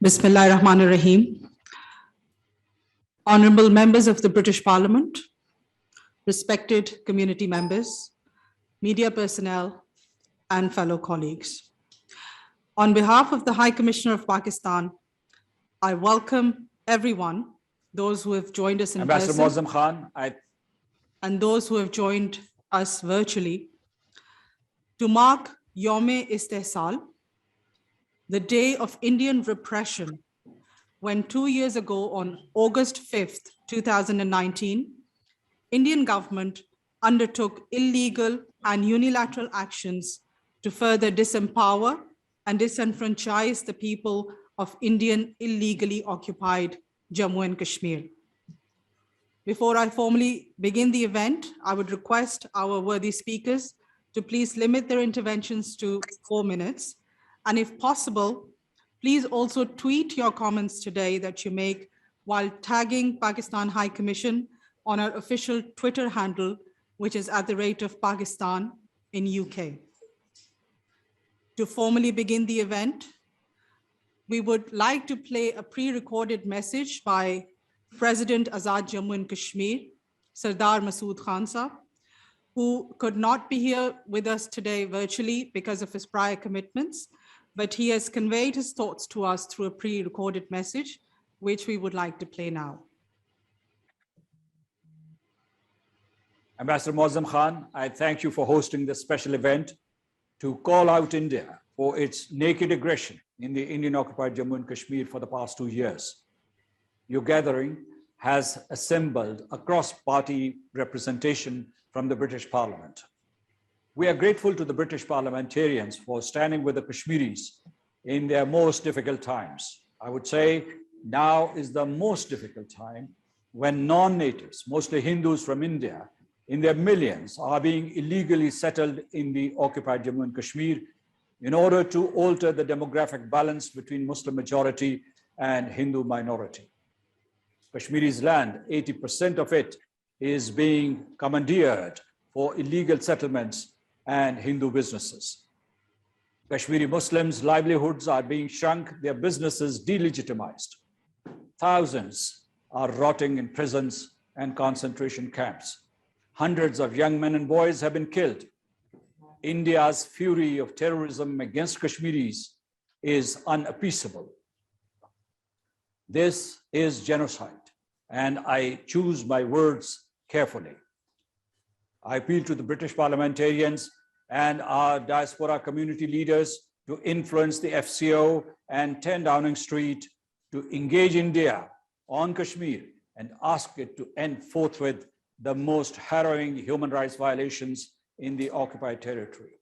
Bismillahirrahmanirrahim. Honorable members of the British Parliament, respected community members, media personnel, and fellow colleagues. On behalf of the High Commissioner of Pakistan, I welcome everyone, those who have joined us in Ambassador person, Moazzam Khan, and those who have joined us virtually, to mark Youm-E-Istehsal, the day of Indian repression, when 2 years ago on August 5th, 2019, Indian government undertook illegal and unilateral actions to further disempower and disenfranchise the people of Indian illegally occupied Jammu and Kashmir. Before I formally begin the event, I would request our worthy speakers to please limit their interventions to 4 minutes. And if possible, please also tweet your comments today that you make while tagging Pakistan High Commission on our official Twitter handle, which is @Pakistan in UK. To formally begin the event, we would like to play a pre-recorded message by President Azad Jammu and Kashmir, Sardar Masood Khan Sahab, who could not be here with us today virtually because of his prior commitments, but he has conveyed his thoughts to us through a pre-recorded message, which we would like to play now. Ambassador Moazzam Khan, I thank you for hosting this special event to call out India for its naked aggression in the Indian-occupied Jammu and Kashmir for the past 2 years. Your gathering has assembled a cross-party representation from the British Parliament. We are grateful to the British Parliamentarians for standing with the Kashmiris in their most difficult times. I would say now is the most difficult time when non-natives, mostly Hindus from India, in their millions are being illegally settled in the occupied Jammu and Kashmir in order to alter the demographic balance between Muslim majority and Hindu minority. Kashmiri's land, 80% of it is being commandeered for illegal settlements and Hindu businesses. Kashmiri Muslims' livelihoods are being shrunk, their businesses delegitimized. Thousands are rotting in prisons and concentration camps. Hundreds of young men and boys have been killed. India's fury of terrorism against Kashmiris is unappeasable. This is genocide, and I choose my words carefully. I appeal to the British parliamentarians and our diaspora community leaders to influence the FCO and 10 Downing Street to engage India on Kashmir and ask it to end forthwith the most harrowing human rights violations in the occupied territory.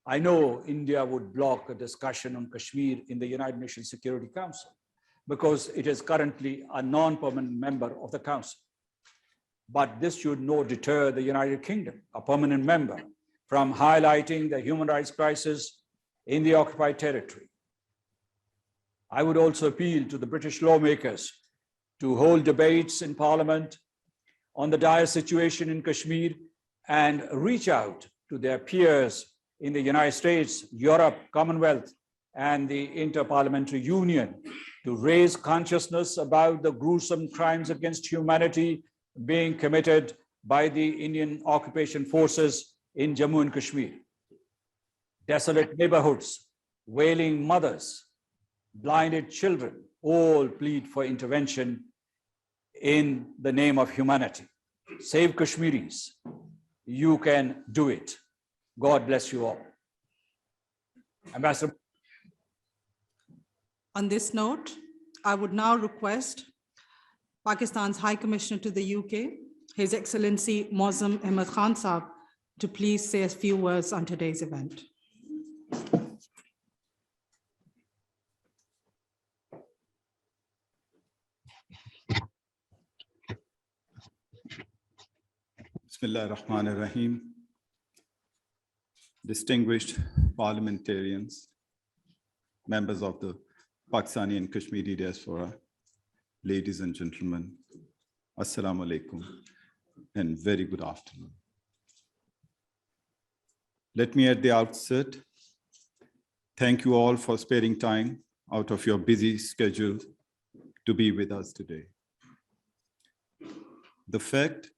I know India would block a discussion on Kashmir in the United Nations Security Council because it is currently a non-permanent member of the Council. But this should not deter the United Kingdom, a permanent member, from highlighting the human rights crisis in the occupied territory. I would also appeal to the British lawmakers to hold debates in Parliament on the dire situation in Kashmir and reach out to their peers in the United States, Europe, Commonwealth, and the Inter-Parliamentary Union to raise consciousness about the gruesome crimes against humanity being committed by the Indian occupation forces in Jammu and Kashmir. Desolate neighborhoods, wailing mothers, blinded children, all plead for intervention in the name of humanity. Save Kashmiris. You can do it. God bless you all. Ambassador. On this note, I would now request Pakistan's High Commissioner to the UK, His Excellency Moazzam Ahmed Khan Sahab, to please say a few words on today's event. Bismillah ar-Rahman ar-Rahim. Distinguished parliamentarians, members of the Pakistani and Kashmiri diaspora, ladies and gentlemen, Assalamu alaikum and very good afternoon. Let me at the outset thank you all for sparing time out of your busy schedule to be with us today. The fact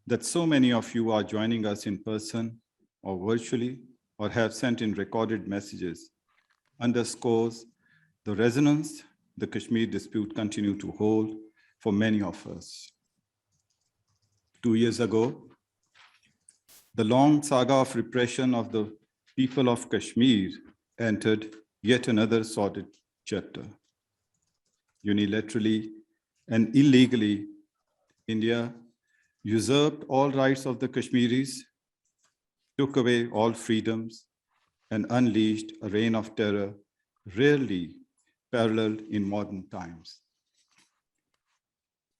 that so many of you are joining us in person or virtually or have sent in recorded messages underscores the resonance the Kashmir dispute continues to hold for many of us. 2 years ago, the long saga of repression of the people of Kashmir entered yet another sordid chapter. Unilaterally and illegally, India usurped all rights of the Kashmiris, took away all freedoms, and unleashed a reign of terror rarely paralleled in modern times.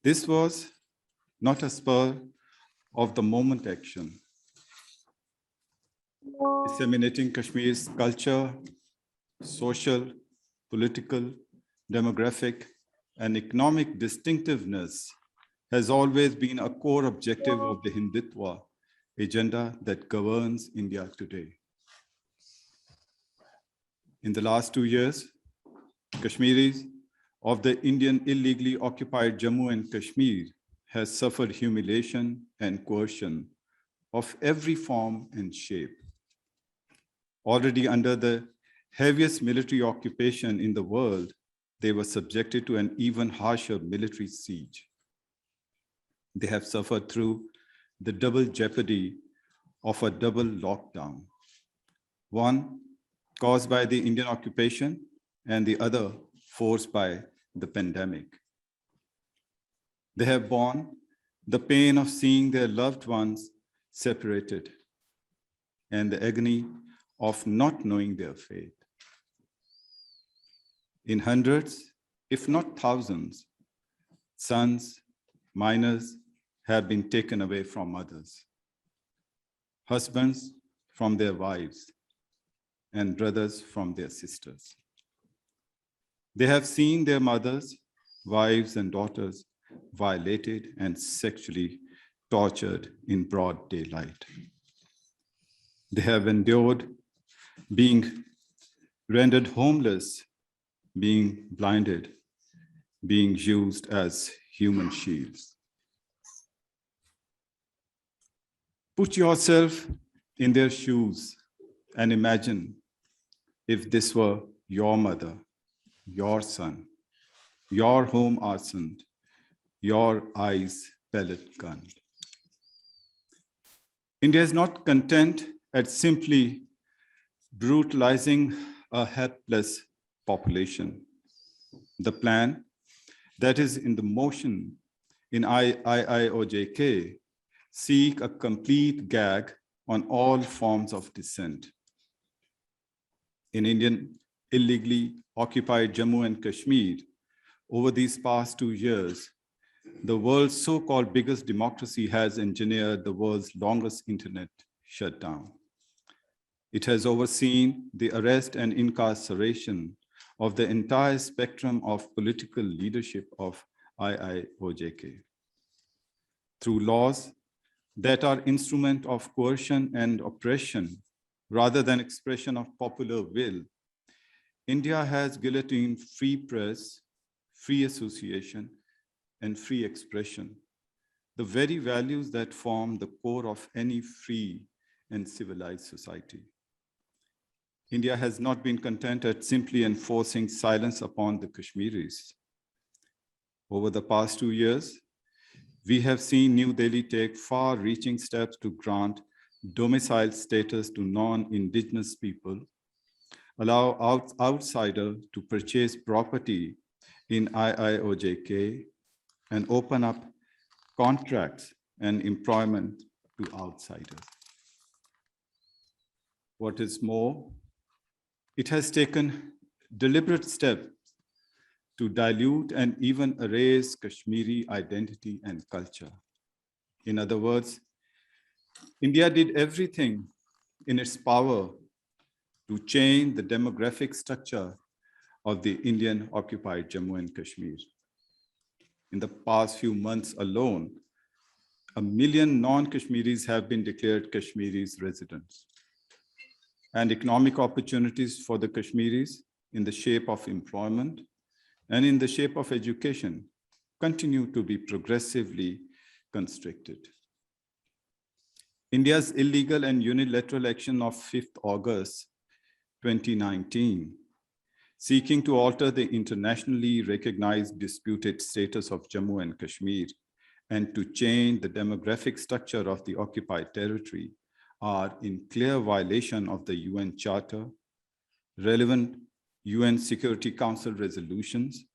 This was not a spur of the moment action. Disseminating Kashmir's culture, social, political, demographic, and economic distinctiveness has always been a core objective of the Hindutva agenda that governs India today. In the last 2 years, Kashmiris of the Indian illegally occupied Jammu and Kashmir has suffered humiliation and coercion of every form and shape. Already under the heaviest military occupation in the world, they were subjected to an even harsher military siege. They have suffered through the double jeopardy of a double lockdown, one caused by the Indian occupation and the other forced by the pandemic. They have borne the pain of seeing their loved ones separated and the agony of not knowing their fate. In hundreds, if not thousands, sons, minors have been taken away from mothers, husbands from their wives, and brothers from their sisters. They have seen their mothers, wives, and daughters violated and sexually tortured in broad daylight. They have endured being rendered homeless, being blinded, being used as human shields. Put yourself in their shoes and imagine if this were your mother, your son, your home arsoned, your eyes pellet gunned. India is not content at simply brutalizing a helpless population. The plan that is in the motion in IIOJK seek a complete gag on all forms of dissent. In Indian illegally occupied Jammu and Kashmir, over these past 2 years, the world's so-called biggest democracy has engineered the world's longest internet shutdown. It has overseen the arrest and incarceration of the entire spectrum of political leadership of IIOJK. Through laws that are instrument of coercion and oppression, rather than expression of popular will, India has guillotined free press, free association, and free expression, the very values that form the core of any free and civilized society. India has not been content at simply enforcing silence upon the Kashmiris. Over the past 2 years, we have seen New Delhi take far-reaching steps to grant domicile status to non-indigenous people, allow outsiders to purchase property in IIOJK, and open up contracts and employment to outsiders. What is more, it has taken deliberate steps to dilute and even erase Kashmiri identity and culture. In other words, India did everything in its power to change the demographic structure of the Indian occupied Jammu and Kashmir. In the past few months alone, 1 million non-Kashmiris have been declared Kashmiris residents. And economic opportunities for the Kashmiris in the shape of employment and in the shape of education continue to be progressively constricted. India's illegal and unilateral action of 5th August 2019, seeking to alter the internationally recognized disputed status of Jammu and Kashmir and to change the demographic structure of the occupied territory, are in clear violation of the UN Charter, relevant UN Security Council resolutions,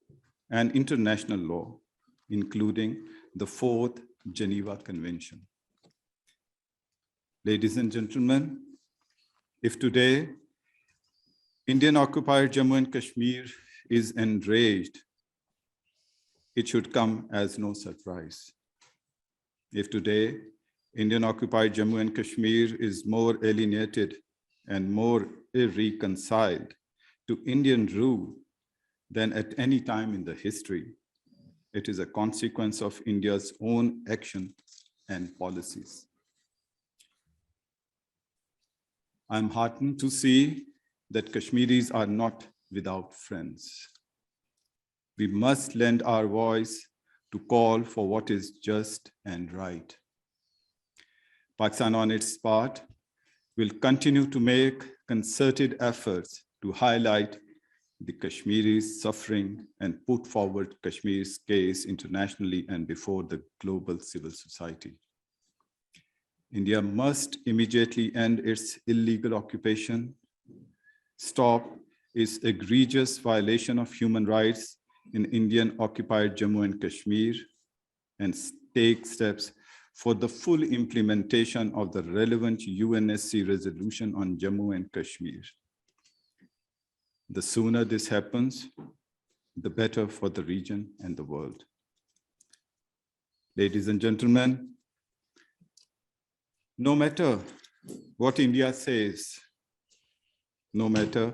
and international law, including the 4th Geneva Convention. Ladies and gentlemen, if today Indian occupied Jammu and Kashmir is enraged, it should come as no surprise. If today Indian occupied Jammu and Kashmir is more alienated and more irreconciled to Indian rule than at any time in the history, it is a consequence of India's own action and policies. I'm heartened to see that Kashmiris are not without friends. We must lend our voice to call for what is just and right. Pakistan, on its part, will continue to make concerted efforts to highlight the Kashmiris' suffering and put forward Kashmir's case internationally and before the global civil society. India must immediately end its illegal occupation, stop its egregious violation of human rights in Indian occupied Jammu and Kashmir, and take steps for the full implementation of the relevant UNSC resolution on Jammu and Kashmir. The sooner this happens, the better for the region and the world. Ladies and gentlemen, no matter what India says, no matter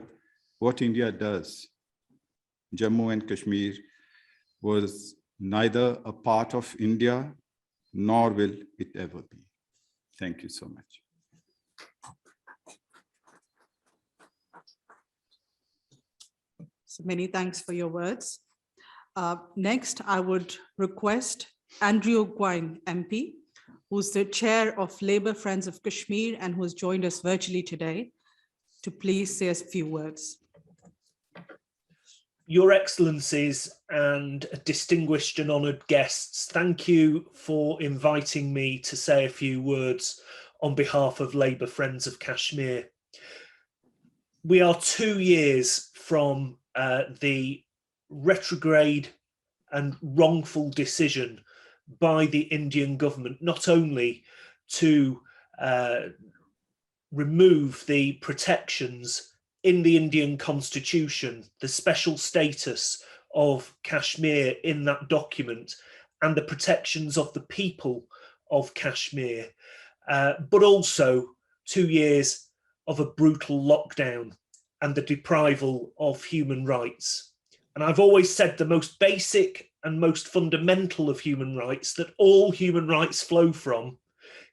what India does, Jammu and Kashmir was neither a part of India nor will it ever be. Thank you so much. So many thanks for your words. Next, I would request Andrew Gwynne, MP, who's the chair of Labour Friends of Kashmir and who's joined us virtually today, to please say a few words. Your Excellencies and distinguished and honoured guests, thank you for inviting me to say a few words on behalf of Labour Friends of Kashmir. We are 2 years from the retrograde and wrongful decision by the Indian government, not only to remove the protections in the Indian constitution, the special status of Kashmir in that document, and the protections of the people of Kashmir, but also 2 years of a brutal lockdown and the deprival of human rights. And I've always said the most basic and most fundamental of human rights, that all human rights flow from,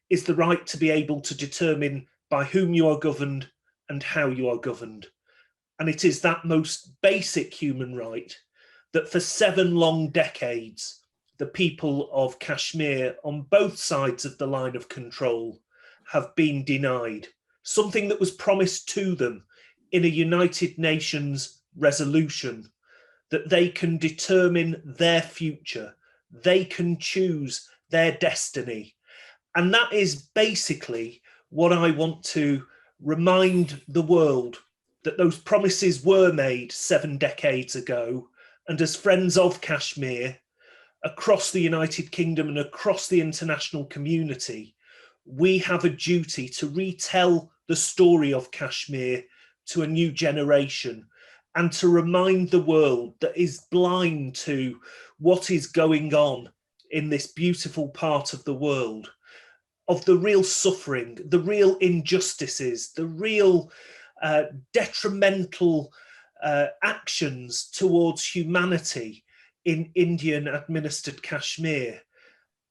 is the right to be able to determine by whom you are governed and how you are governed. And it is that most basic human right that for 7 long decades, the people of Kashmir on both sides of the line of control have been denied, something that was promised to them in a United Nations resolution, that they can determine their future, they can choose their destiny. And that is basically what I want to remind the world, that those promises were made 7 decades ago. And as friends of Kashmir, across the United Kingdom and across the international community, we have a duty to retell the story of Kashmir to a new generation, and to remind the world that is blind to what is going on in this beautiful part of the world, of the real suffering, the real injustices, the real detrimental actions towards humanity in Indian administered Kashmir,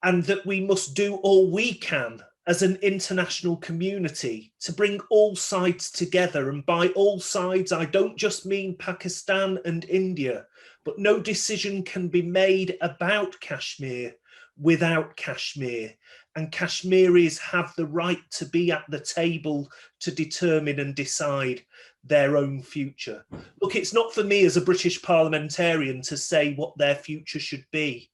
and that we must do all we can as an international community to bring all sides together. And by all sides, I don't just mean Pakistan and India, but no decision can be made about Kashmir without Kashmir. And Kashmiris have the right to be at the table to determine and decide their own future. Look, it's not for me as a British parliamentarian to say what their future should be.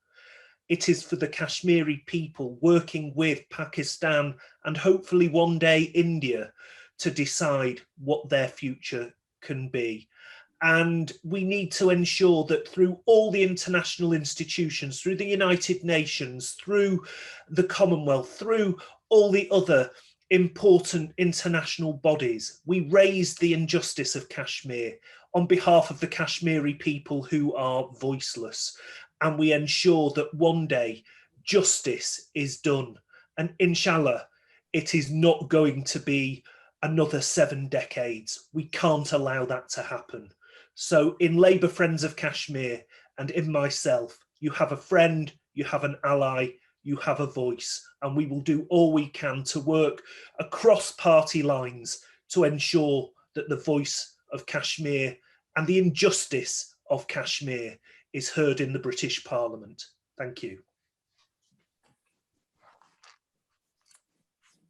It is for the Kashmiri people working with Pakistan and hopefully one day India to decide what their future can be. And we need to ensure that through all the international institutions, through the United Nations, through the Commonwealth, through all the other important international bodies, we raise the injustice of Kashmir on behalf of the Kashmiri people who are voiceless. And we ensure that one day justice is done. And inshallah, it is not going to be another 7 decades. We can't allow that to happen. So in Labour Friends of Kashmir and in myself, you have a friend, you have an ally, you have a voice, and we will do all we can to work across party lines to ensure that the voice of Kashmir and the injustice of Kashmir is heard in the British Parliament. Thank you.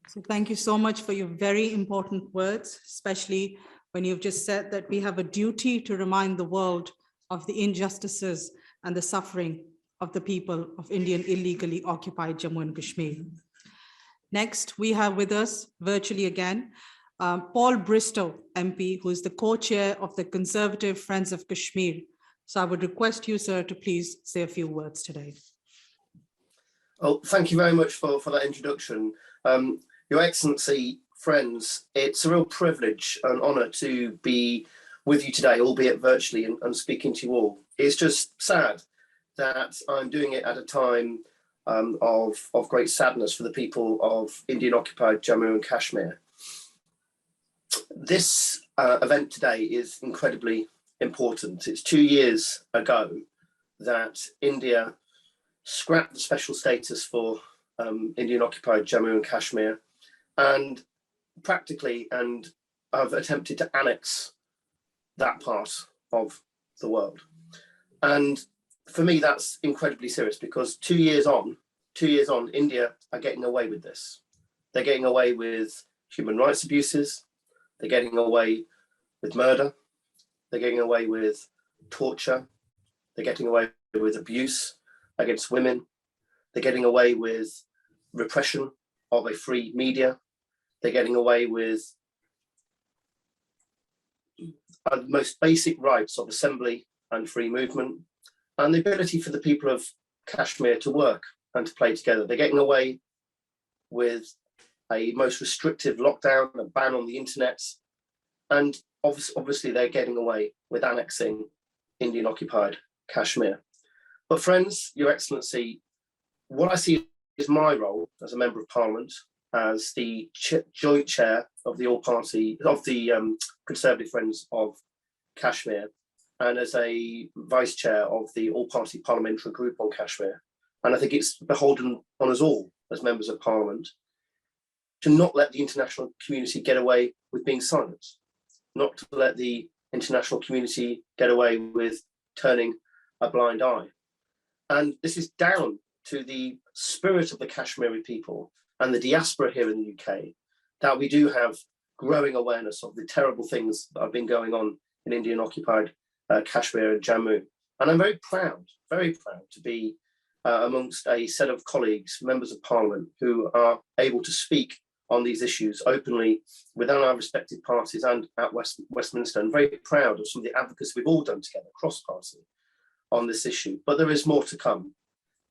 So thank you so much for your very important words, especially when you've just said that we have a duty to remind the world of the injustices and the suffering of the people of Indian illegally occupied Jammu and Kashmir. Next, we have with us virtually again, Paul Bristow, MP, who is the co-chair of the Conservative Friends of Kashmir. So I would request you, sir, to please say a few words today. Oh, thank you very much for that introduction. Your Excellency, friends, it's a real privilege and honour to be with you today, albeit virtually, and speaking to you all. It's just sad that I'm doing it at a time of great sadness for the people of Indian-occupied Jammu and Kashmir. This event today is incredibly important. It's 2 years ago that India scrapped the special status for Indian-occupied Jammu and Kashmir and practically have attempted to annex that part of the world. And for me, that's incredibly serious because 2 years on, India are getting away with this. They're getting away with human rights abuses. They're getting away with murder. They're getting away with torture. They're getting away with abuse against women. They're getting away with repression of a free media. They're getting away with the most basic rights of assembly and free movement and the ability for the people of Kashmir to work and to play together. They're getting away with a most restrictive lockdown, a ban on the internet, and obviously they're getting away with annexing Indian-occupied Kashmir. But friends, Your Excellency, what I see is my role as a Member of Parliament, as the joint chair of the Conservative Friends of Kashmir, and as a vice chair of the all-party parliamentary group on Kashmir. And I think it's beholden on us all as members of Parliament to not let the international community get away with being silent, not to let the international community get away with turning a blind eye. And this is down to the spirit of the Kashmiri people and the diaspora here in the UK, that we do have growing awareness of the terrible things that have been going on in Indian-occupied Kashmir and Jammu. And I'm very proud to be amongst a set of colleagues, members of Parliament, who are able to speak on these issues openly within our respective parties and at Westminster. I'm very proud of some of the advocacy we've all done together, cross-party, on this issue. But there is more to come.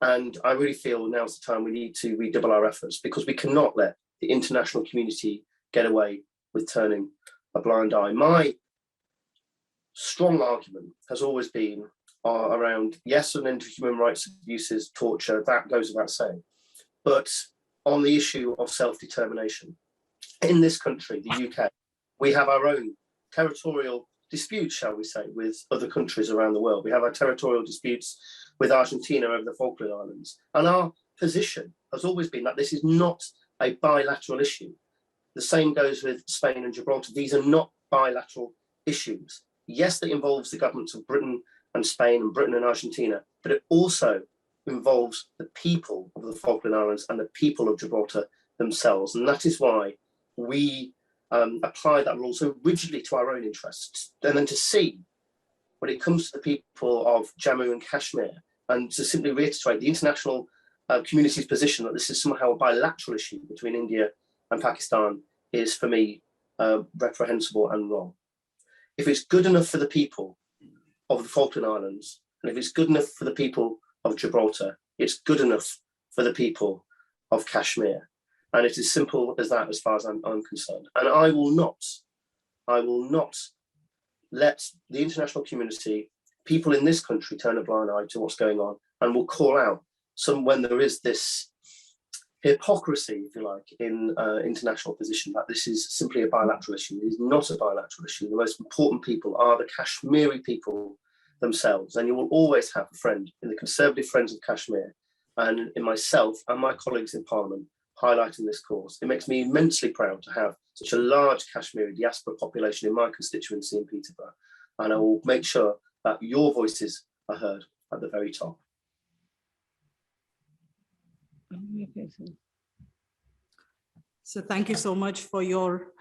And I really feel now's the time we need to redouble our efforts, because we cannot let the international community get away with turning a blind eye. My strong argument has always been around, yes, an end to human rights abuses, torture, that goes without saying. But on the issue of self-determination, in this country, the UK, we have our own territorial disputes, shall we say, with other countries around the world. We have our territorial disputes with Argentina over the Falkland Islands. And our position has always been that this is not a bilateral issue. The same goes with Spain and Gibraltar. These are not bilateral issues. Yes, that involves the governments of Britain and Spain and Britain and Argentina, but it also involves the people of the Falkland Islands and the people of Gibraltar themselves. And that is why we apply that rule so rigidly to our own interests. And then to see, when it comes to the people of Jammu and Kashmir, and to simply reiterate the international community's position that this is somehow a bilateral issue between India and Pakistan is, for me, reprehensible and wrong. If it's good enough for the people of the Falkland Islands, and if it's good enough for the people of Gibraltar, it's good enough for the people of Kashmir. And it is simple as that, as far as I'm concerned. And I will not let the international community, people in this country, turn a blind eye to what's going on, and will call out when there is this hypocrisy, if you like, in international position that this is simply a bilateral issue. It is not a bilateral issue. The most important people are the Kashmiri people themselves. And you will always have a friend in the Conservative Friends of Kashmir and in myself and my colleagues in Parliament highlighting this cause. It makes me immensely proud to have such a large Kashmiri diaspora population in my constituency in Peterborough. And I will make sure that your voices are heard at the very top. So thank you so much for your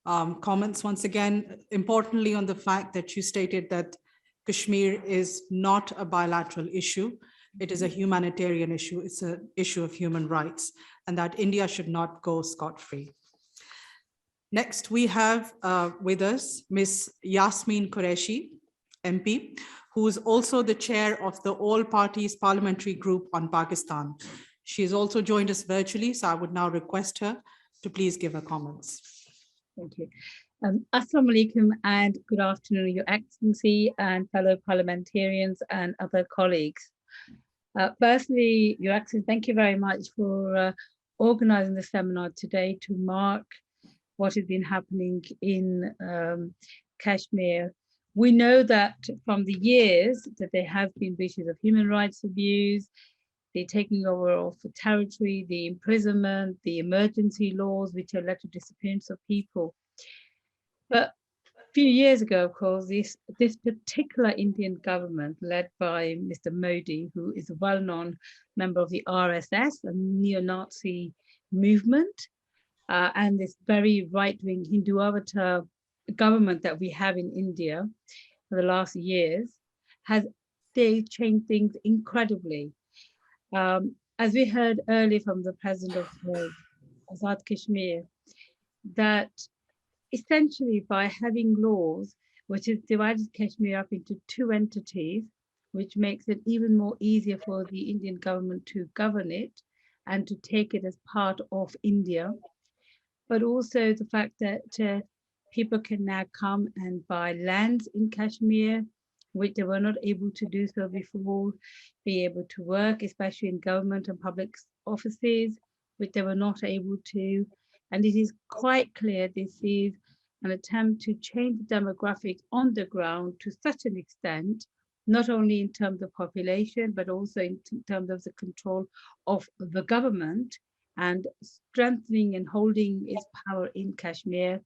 comments. Once again, importantly on the fact that you stated that Kashmir is not a bilateral issue. It is a humanitarian issue. It's an issue of human rights, and that India should not go scot-free. Next, we have with us Ms. Yasmin Qureshi, MP, who is also the chair of the All Parties Parliamentary Group on Pakistan. She has also joined us virtually, so I would now request her to please give her comments. Thank you. Assalamu alaikum and good afternoon, Your Excellency and fellow parliamentarians and other colleagues. Firstly, Your Excellency, thank you very much for organising the seminar today to mark what has been happening in Kashmir. We know that from the years that there have been breaches of human rights abuse, the taking over of the territory, the imprisonment, the emergency laws, which have led to disappearance of people. But a few years ago, of course, this particular Indian government, led by Mr. Modi, who is a well-known member of the RSS, a neo-Nazi movement, and this very right-wing Hindu avatar government that we have in India for the last years, they changed things incredibly. As we heard earlier from the president of Azad Kashmir, that essentially by having laws which has divided Kashmir up into two entities, which makes it even more easier for the Indian government to govern it and to take it as part of India, but also the fact that people can now come and buy lands in Kashmir, which they were not able to do so before, be able to work, especially in government and public offices, which they were not able to. And it is quite clear this is an attempt to change the demographics on the ground to such an extent, not only in terms of population, but also in terms of the control of the government and strengthening and holding its power in Kashmir,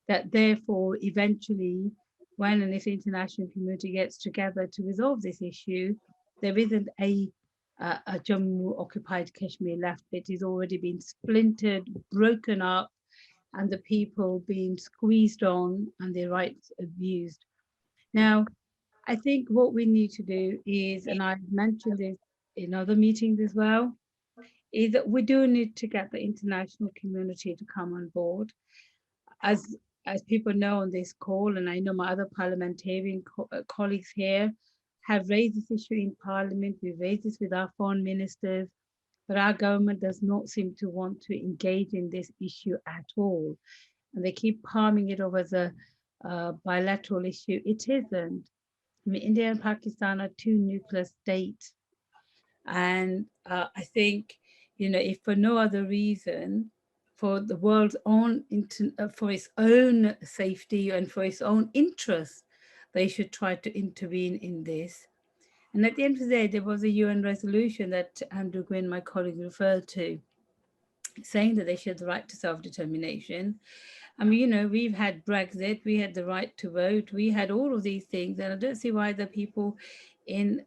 that therefore eventually, when and if the international community gets together to resolve this issue, there isn't a Jammu occupied Kashmir left. It has already been splintered, broken up, and the people being squeezed on and their rights abused. Now, I think what we need to do is, and I've mentioned this in other meetings as well, is that we do need to get the international community to come on board. As people know on this call, and I know my other parliamentarian colleagues here have raised this issue in Parliament, we've raised this with our foreign ministers, but our government does not seem to want to engage in this issue at all. And they keep palming it off as a bilateral issue. It isn't. I mean, India and Pakistan are two nuclear states. And I think, you know, if for no other reason, for the world's own, for its own safety and for its own interests, they should try to intervene in this. And at the end of the day, there was a UN resolution that Gwynne, my colleague, referred to. saying that they should have the right to self-determination. I mean, you know, we've had Brexit, we had the right to vote, we had all of these things, and I don't see why the people in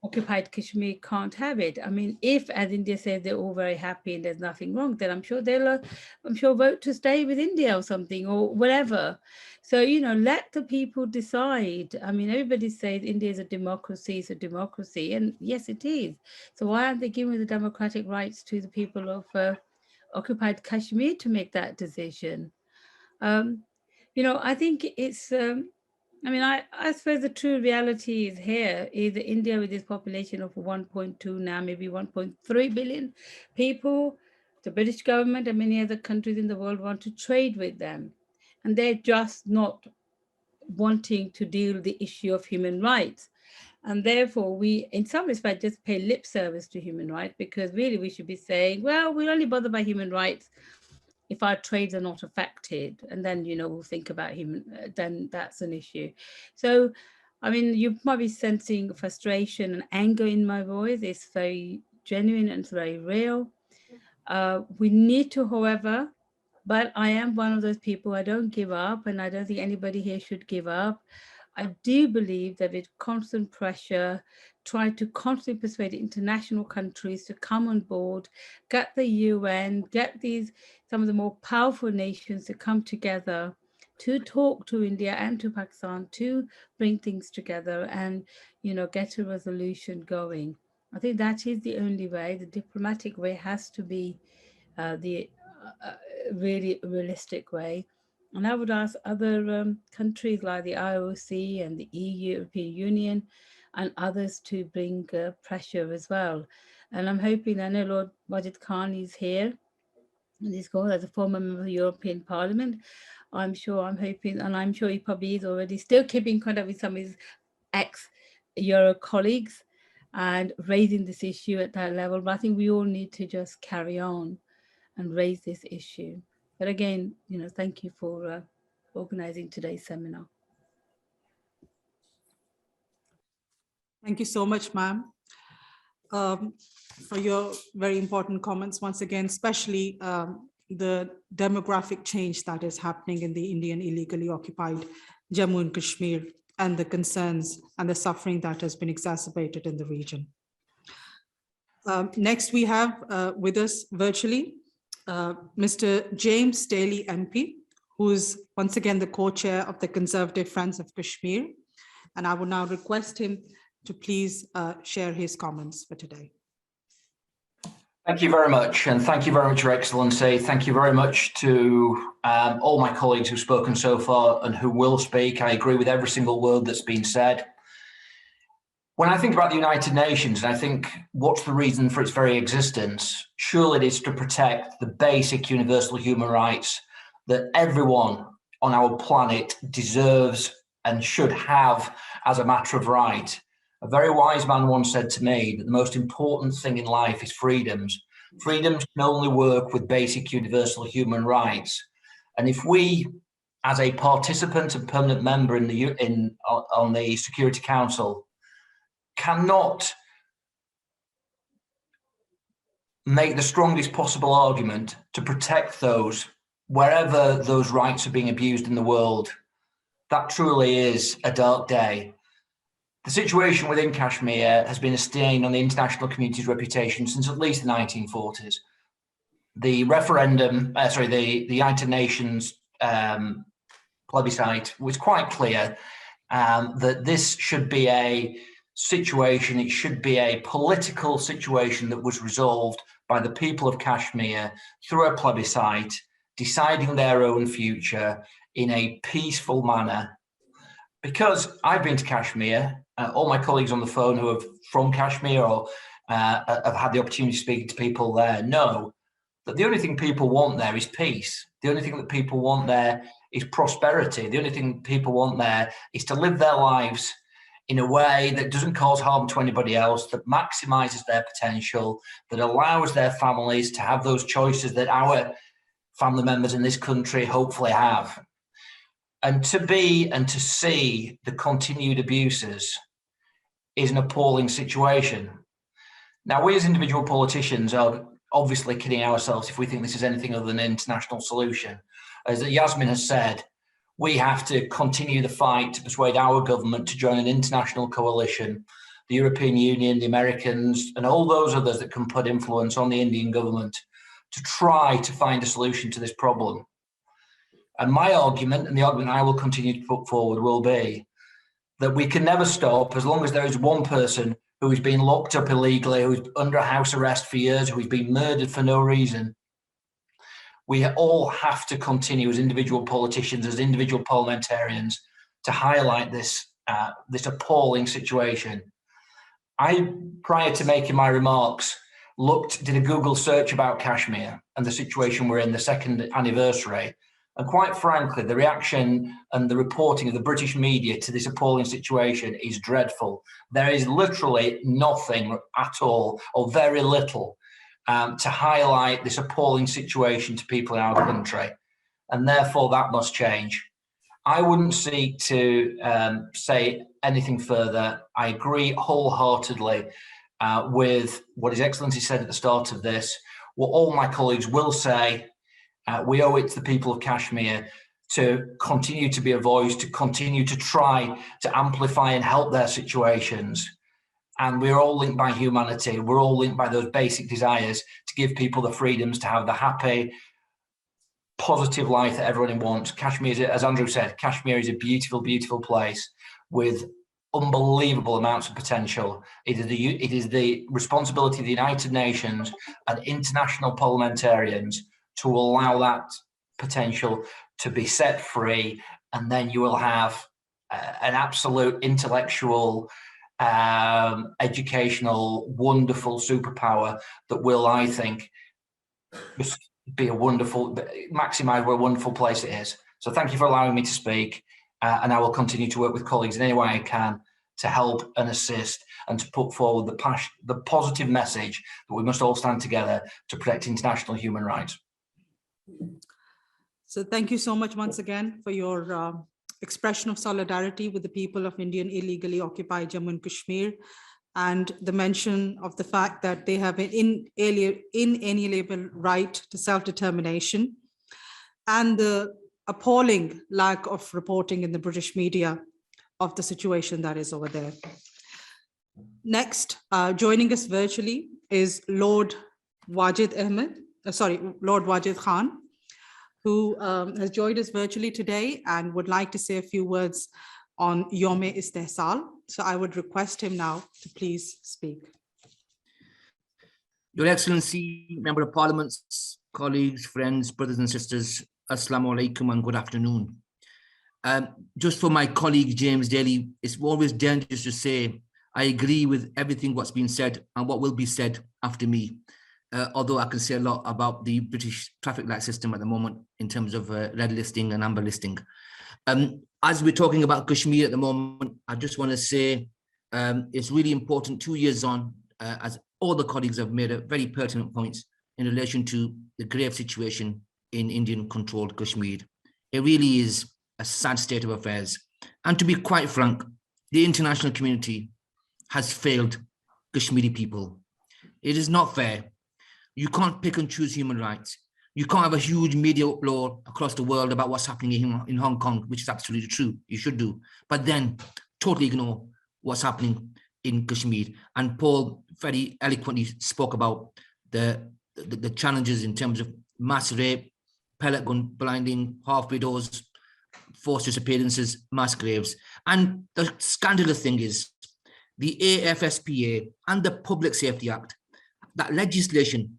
occupied Kashmir can't have it. I mean, if, as India says, they're all very happy and there's nothing wrong, then I'm sure they'll, vote to stay with India or something or whatever. So, you know, let the people decide. I mean, everybody says India is a democracy, it's a democracy, and yes, it is. So why aren't they giving the democratic rights to the people of occupied Kashmir to make that decision? You know, I think it's, I mean, I suppose the true reality is here is that India, with its population of 1.2 now, maybe 1.3 billion people, the British government and many other countries in the world want to trade with them. And they're just not wanting to deal with the issue of human rights. And therefore, we, in some respect, just pay lip service to human rights, because really we should be saying, well, we're only bothered by human rights if our trades are not affected, and then, you know, we'll think about then that's an issue. So, I mean, you might be sensing frustration and anger in my voice. It's very genuine and it's very real. We need to, however, but I am one of those people, I don't give up, and I don't think anybody here should give up. I do believe that with constant pressure, try to constantly persuade international countries to come on board, get the UN, get some of the more powerful nations to come together to talk to India and to Pakistan to bring things together and, you know, get a resolution going. I think that is the only way. The diplomatic way has to be the really realistic way. And I would ask other countries like the IOC and the EU, European Union, and others to bring pressure as well. And I'm hoping, I know Lord Wajid Khan is here, and he's called as a former member of the European Parliament. I'm hoping, and I'm sure he probably is already still keeping contact with some of his ex-Euro colleagues and raising this issue at that level. But I think we all need to just carry on and raise this issue. But again, you know, thank you for organizing today's seminar. Thank you so much, ma'am, for your very important comments once again, especially the demographic change that is happening in the Indian illegally occupied Jammu and Kashmir, and the concerns and the suffering that has been exacerbated in the region. Next, we have with us virtually Mr. James Daly MP, who is once again the co-chair of the Conservative Friends of Kashmir. And I will now request him to please share his comments for today. Thank you very much. And thank you very much, Your Excellency. Thank you very much to all my colleagues who've spoken so far and who will speak. I agree with every single word that's been said. When I think about the United Nations, and I think what's the reason for its very existence, surely it is to protect the basic universal human rights that everyone on our planet deserves and should have as a matter of right. A very wise man once said to me that the most important thing in life is freedoms. Freedoms can only work with basic universal human rights. And if we, as a participant and permanent member on the Security Council, cannot make the strongest possible argument to protect those wherever those rights are being abused in the world, that truly is a dark day. The situation within Kashmir has been a stain on the international community's reputation since at least the 1940s. The referendum, the United Nations plebiscite was quite clear that this should be a situation, it should be a political situation that was resolved by the people of Kashmir through a plebiscite, deciding their own future in a peaceful manner. Because I've been to Kashmir, all my colleagues on the phone who are from Kashmir or have had the opportunity to speak to people there know that the only thing people want there is peace. The only thing that people want there is prosperity. The only thing people want there is to live their lives in a way that doesn't cause harm to anybody else, that maximizes their potential, that allows their families to have those choices that our family members in this country hopefully have. And to see the continued abuses is an appalling situation. Now, we as individual politicians are obviously kidding ourselves if we think this is anything other than an international solution. As Yasmin has said, we have to continue the fight to persuade our government to join an international coalition, the European Union, the Americans, and all those others that can put influence on the Indian government to try to find a solution to this problem. And my argument, and the argument I will continue to put forward, will be that we can never stop as long as there is one person who has been locked up illegally, who's under house arrest for years, who's been murdered for no reason. We all have to continue as individual politicians, as individual parliamentarians, to highlight this, this appalling situation. I, prior to making my remarks, did a Google search about Kashmir and the situation we're in, the second anniversary. And quite frankly, the reaction and the reporting of the British media to this appalling situation is dreadful. There is literally nothing at all, or very little, to highlight this appalling situation to people in our country. And therefore, that must change. I wouldn't seek to say anything further. I agree wholeheartedly with what His Excellency said at the start of this. What all my colleagues will say, we owe it to the people of Kashmir to continue to be a voice, to continue to try to amplify and help their situations. And we're all linked by humanity. We're all linked by those basic desires to give people the freedoms to have the happy, positive life that everyone wants. Kashmir, as Andrew said, Kashmir is a beautiful, beautiful place with unbelievable amounts of potential. It is the responsibility of the United Nations and international parliamentarians to allow that potential to be set free, and then you will have an absolute intellectual, educational, wonderful superpower that will, I think, just be a wonderful, maximise what a wonderful place it is. So thank you for allowing me to speak, and I will continue to work with colleagues in any way I can to help and assist and to put forward the positive message that we must all stand together to protect international human rights. So thank you so much once again for your expression of solidarity with the people of Indian illegally occupied Jammu and Kashmir, and the mention of the fact that they have an inalienable right to self-determination, and the appalling lack of reporting in the British media of the situation that is over there. Next, joining us virtually is Lord Wajid Khan, who has joined us virtually today and would like to say a few words on Youm-E-Istehsal. So I would request him now to please speak. Your Excellency, Member of Parliaments, colleagues, friends, brothers and sisters, Assalamu alaikum and good afternoon. Just for my colleague James Daly, it's always dangerous to say I agree with everything what's been said and what will be said after me. Although I can say a lot about the British traffic light system at the moment in terms of red listing and amber listing. As we're talking about Kashmir at the moment, I just want to say it's really important 2 years on, as all the colleagues have made a very pertinent points in relation to the grave situation in Indian-controlled Kashmir. It really is a sad state of affairs. And to be quite frank, the international community has failed Kashmiri people. It is not fair. You can't pick and choose human rights. You can't have a huge media uproar across the world about what's happening in Hong Kong, which is absolutely true. You should do. But then totally ignore what's happening in Kashmir. And Paul very eloquently spoke about the challenges in terms of mass rape, pellet gun blinding, half widows, forced disappearances, mass graves. And the scandalous thing is the AFSPA and the Public Safety Act, that legislation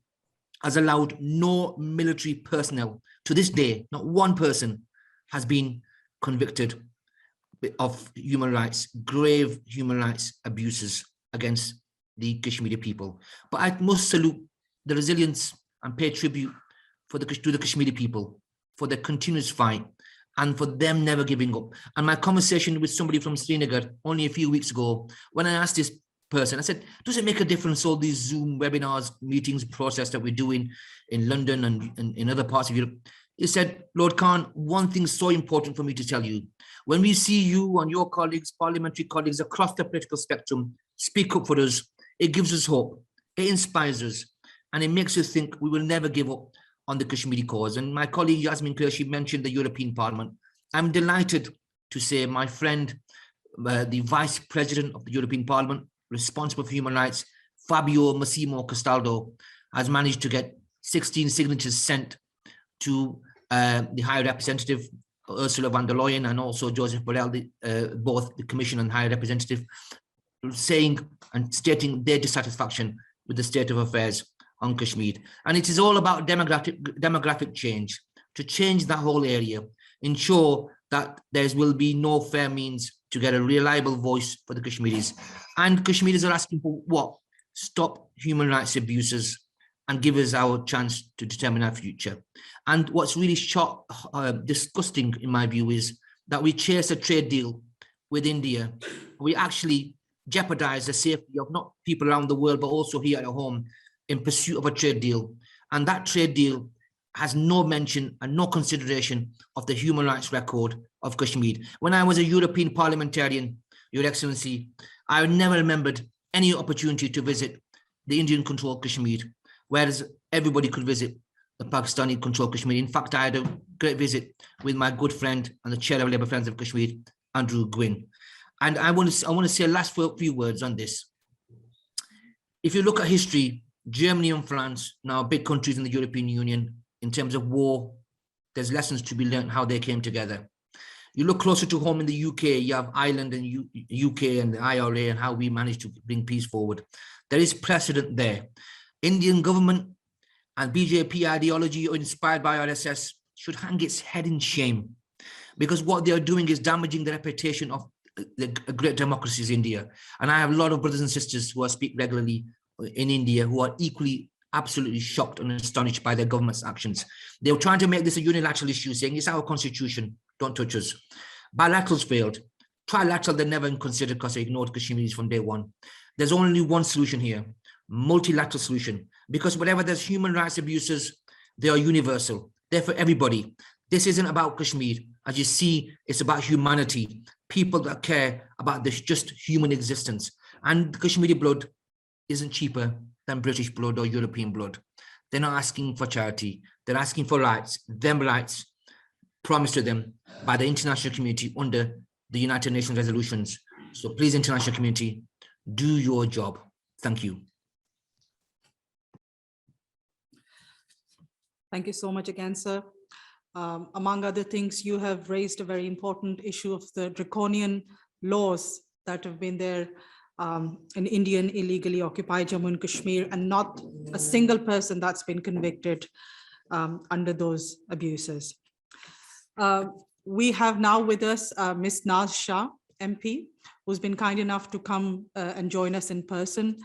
has allowed no military personnel to this day, not one person has been convicted of human rights, grave human rights abuses against the Kashmiri people. But I must salute the resilience and pay tribute to the Kashmiri people for their continuous fight and for them never giving up. And my conversation with somebody from Srinagar only a few weeks ago, when I asked this person, I said, does it make a difference, all these Zoom webinars, meetings, process that we're doing in London and in other parts of Europe? He said, Lord Khan, one thing so important for me to tell you, when we see you and your colleagues, parliamentary colleagues across the political spectrum, speak up for us, it gives us hope, it inspires us. And it makes us think we will never give up on the Kashmiri cause. And my colleague Yasmin Qureshi mentioned the European Parliament. I'm delighted to say my friend, the Vice President of the European Parliament, responsible for human rights, Fabio Massimo Castaldo, has managed to get 16 signatures sent to the High Representative Ursula von der Leyen and also Joseph Borrell, both the Commission and High Representative, saying and stating their dissatisfaction with the state of affairs on Kashmir. And it is all about demographic change, to change that whole area, ensure that there will be no fair means to get a reliable voice for the Kashmiris. And Kashmiris are asking for what? Stop human rights abuses and give us our chance to determine our future. And what's really disgusting in my view is that we chase a trade deal with India. We actually jeopardize the safety of not people around the world, but also here at home in pursuit of a trade deal. And that trade deal has no mention and no consideration of the human rights record of Kashmir. When I was a European parliamentarian, Your Excellency, I never remembered any opportunity to visit the Indian-controlled Kashmir, whereas everybody could visit the Pakistani-controlled Kashmir. In fact, I had a great visit with my good friend and the chair of Labour Friends of Kashmir, Andrew Gwynne. And I want to say a last few words on this. If you look at history, Germany and France, now big countries in the European Union, in terms of war, there's lessons to be learned how they came together. You look closer to home in the UK, you have Ireland and UK and the IRA and how we managed to bring peace forward. There is precedent there. Indian government and BJP ideology inspired by RSS should hang its head in shame, because what they are doing is damaging the reputation of the great democracies India. And I have a lot of brothers and sisters who I speak regularly in India who are equally absolutely shocked and astonished by their government's actions. They were trying to make this a unilateral issue, saying it's our constitution, don't touch us. Bilaterals failed. Trilateral, they never considered because they ignored Kashmiris from day one. There's only one solution here, multilateral solution, because whenever there's human rights abuses, they are universal. They're for everybody. This isn't about Kashmir. As you see, it's about humanity, people that care about this just human existence. And the Kashmiri blood isn't cheaper than British blood or European blood. They're not asking for charity. They're asking for rights, them rights promised to them by the international community under the United Nations resolutions. So please, international community, do your job. Thank you. Thank you so much again, sir. Among other things, you have raised a very important issue of the draconian laws that have been there in Indian illegally occupied Jammu and Kashmir, and not a single person that's been convicted under those abuses. We have now with us Ms. Naz Shah, MP, who's been kind enough to come and join us in person,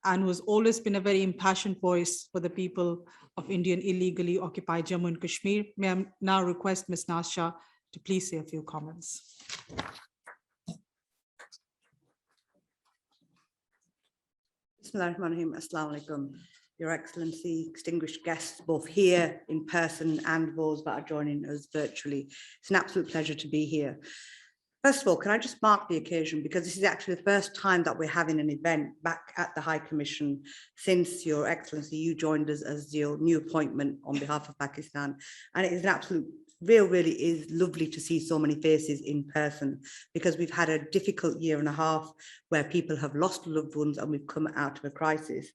and who's always been a very impassioned voice for the people of Indian illegally occupied Jammu and Kashmir. May I now request Ms. Naz Shah to please say a few comments. Bismillahirrahmanirrahim. Assalamu alaikum. Your Excellency, distinguished guests, both here in person and those that are joining us virtually. It's an absolute pleasure to be here. First of all, can I just mark the occasion, because this is actually the first time that we're having an event back at the High Commission since, Your Excellency, you joined us as your new appointment on behalf of Pakistan. And it is an absolute, really is lovely to see so many faces in person, because we've had a difficult year and a half where people have lost loved ones and we've come out of a crisis.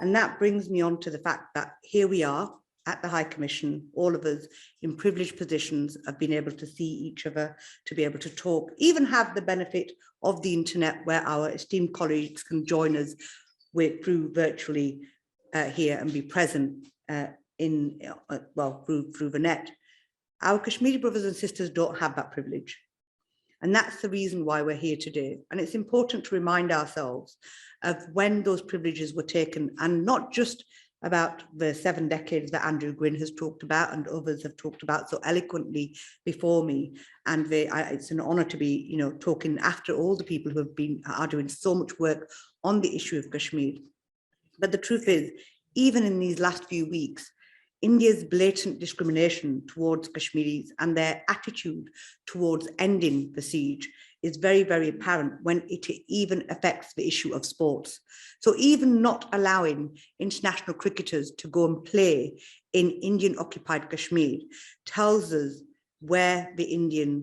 And that brings me on to the fact that here we are at the High Commission, all of us in privileged positions have been able to see each other, to be able to talk, even have the benefit of the internet where our esteemed colleagues can join us through virtually here and be present through the net. Our Kashmiri brothers and sisters don't have that privilege. And that's the reason why we're here today. And it's important to remind ourselves of when those privileges were taken, and not just about the 7 decades that Andrew Gwynne has talked about and others have talked about so eloquently before me. And it's an honor to be, talking after all the people who are doing so much work on the issue of Kashmir. But the truth is, even in these last few weeks, India's blatant discrimination towards Kashmiris and their attitude towards ending the siege is very, very apparent when it even affects the issue of sports. So even not allowing international cricketers to go and play in Indian occupied Kashmir tells us where the Indian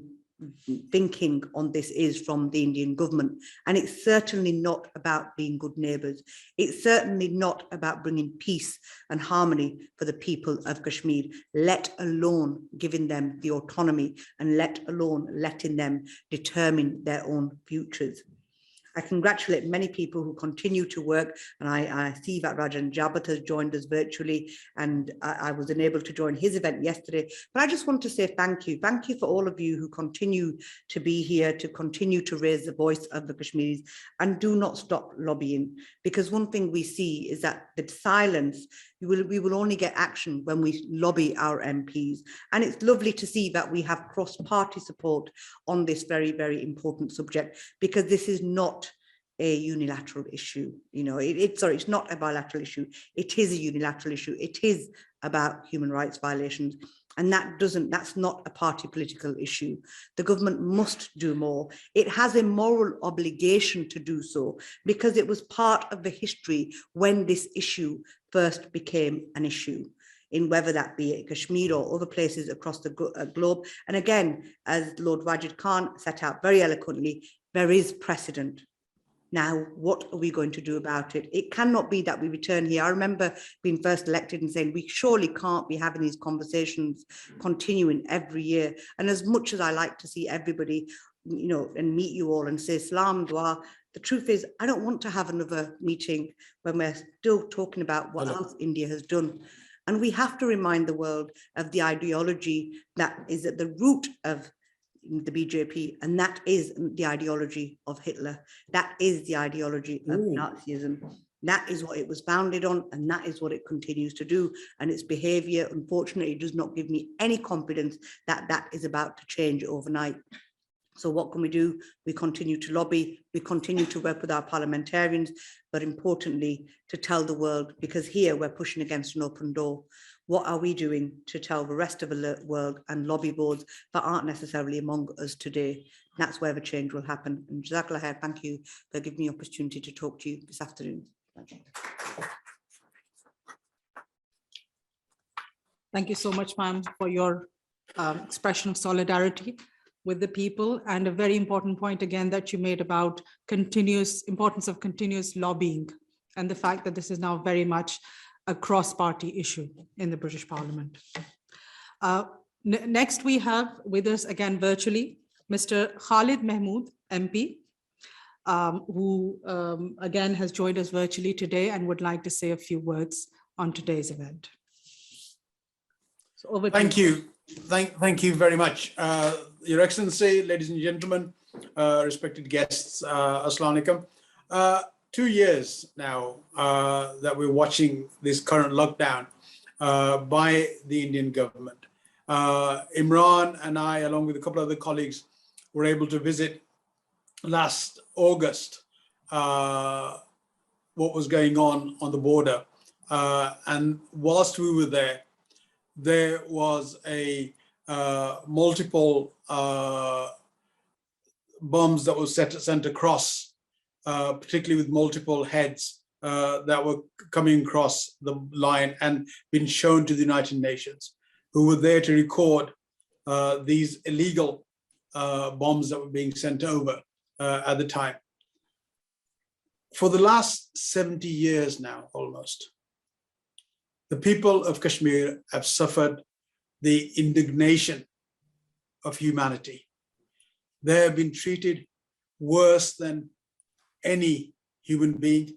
thinking on this is from the Indian government. And it's certainly not about being good neighbours. It's certainly not about bringing peace and harmony for the people of Kashmir, let alone giving them the autonomy and let alone letting them determine their own futures. I congratulate many people who continue to work, and I see that Najabat has joined us virtually, and I was unable to join his event yesterday. But I just want to say thank you. Thank you for all of you who continue to be here, to continue to raise the voice of the Kashmiris, and do not stop lobbying. Because one thing we see is that the silence, we will only get action when we lobby our MPs. And it's lovely to see that we have cross-party support on this very, very important subject, because this is not a unilateral issue. You know, it's not a bilateral issue. It is a unilateral issue. It is about human rights violations. And that's not a party political issue. The government must do more. It has a moral obligation to do so, because it was part of the history when this issue first became an issue, in whether that be Kashmir or other places across the globe. And again, as Lord Wajid Khan set out very eloquently, there is precedent. Now, what are we going to do about it? It cannot be that we return here. I remember being first elected and saying, we surely can't be having these conversations continuing every year. And as much as I like to see everybody, you know, and meet you all and say salam, dua, the truth is, I don't want to have another meeting when we're still talking about what else India has done. And we have to remind the world of the ideology that is at the root of the BJP, and that is the ideology of Hitler. That is the ideology of Nazism. That is what it was founded on, and that is what it continues to do. And its behavior, unfortunately, does not give me any confidence that that is about to change overnight. So what can we do? We continue to lobby, we continue to work with our parliamentarians, but importantly, to tell the world, because here we're pushing against an open door. What are we doing to tell the rest of the world and lobby boards that aren't necessarily among us today? That's where the change will happen. And Jazakallah khair, thank you for giving me the opportunity to talk to you this afternoon. Thank you. Thank you so much, ma'am, for your expression of solidarity with the people, and a very important point again that you made about importance of continuous lobbying, and the fact that this is now very much a cross-party issue in the British Parliament. Next, we have with us again virtually, Mr. Khalid Mahmood, MP, who again has joined us virtually today and would like to say a few words on today's event. So over to you. Thank you very much. Your Excellency, ladies and gentlemen, respected guests, Assalamu alaikum. 2 years now that we're watching this current lockdown by the Indian government. Imran and I, along with a couple of other colleagues, were able to visit last August what was going on the border. And whilst we were there was a multiple bombs that were sent across, particularly with multiple heads that were coming across the line and been shown to the United Nations, who were there to record these illegal bombs that were being sent over at the time. For the last 70 years now, almost, the people of Kashmir have suffered the indignation of humanity. They have been treated worse than any human being,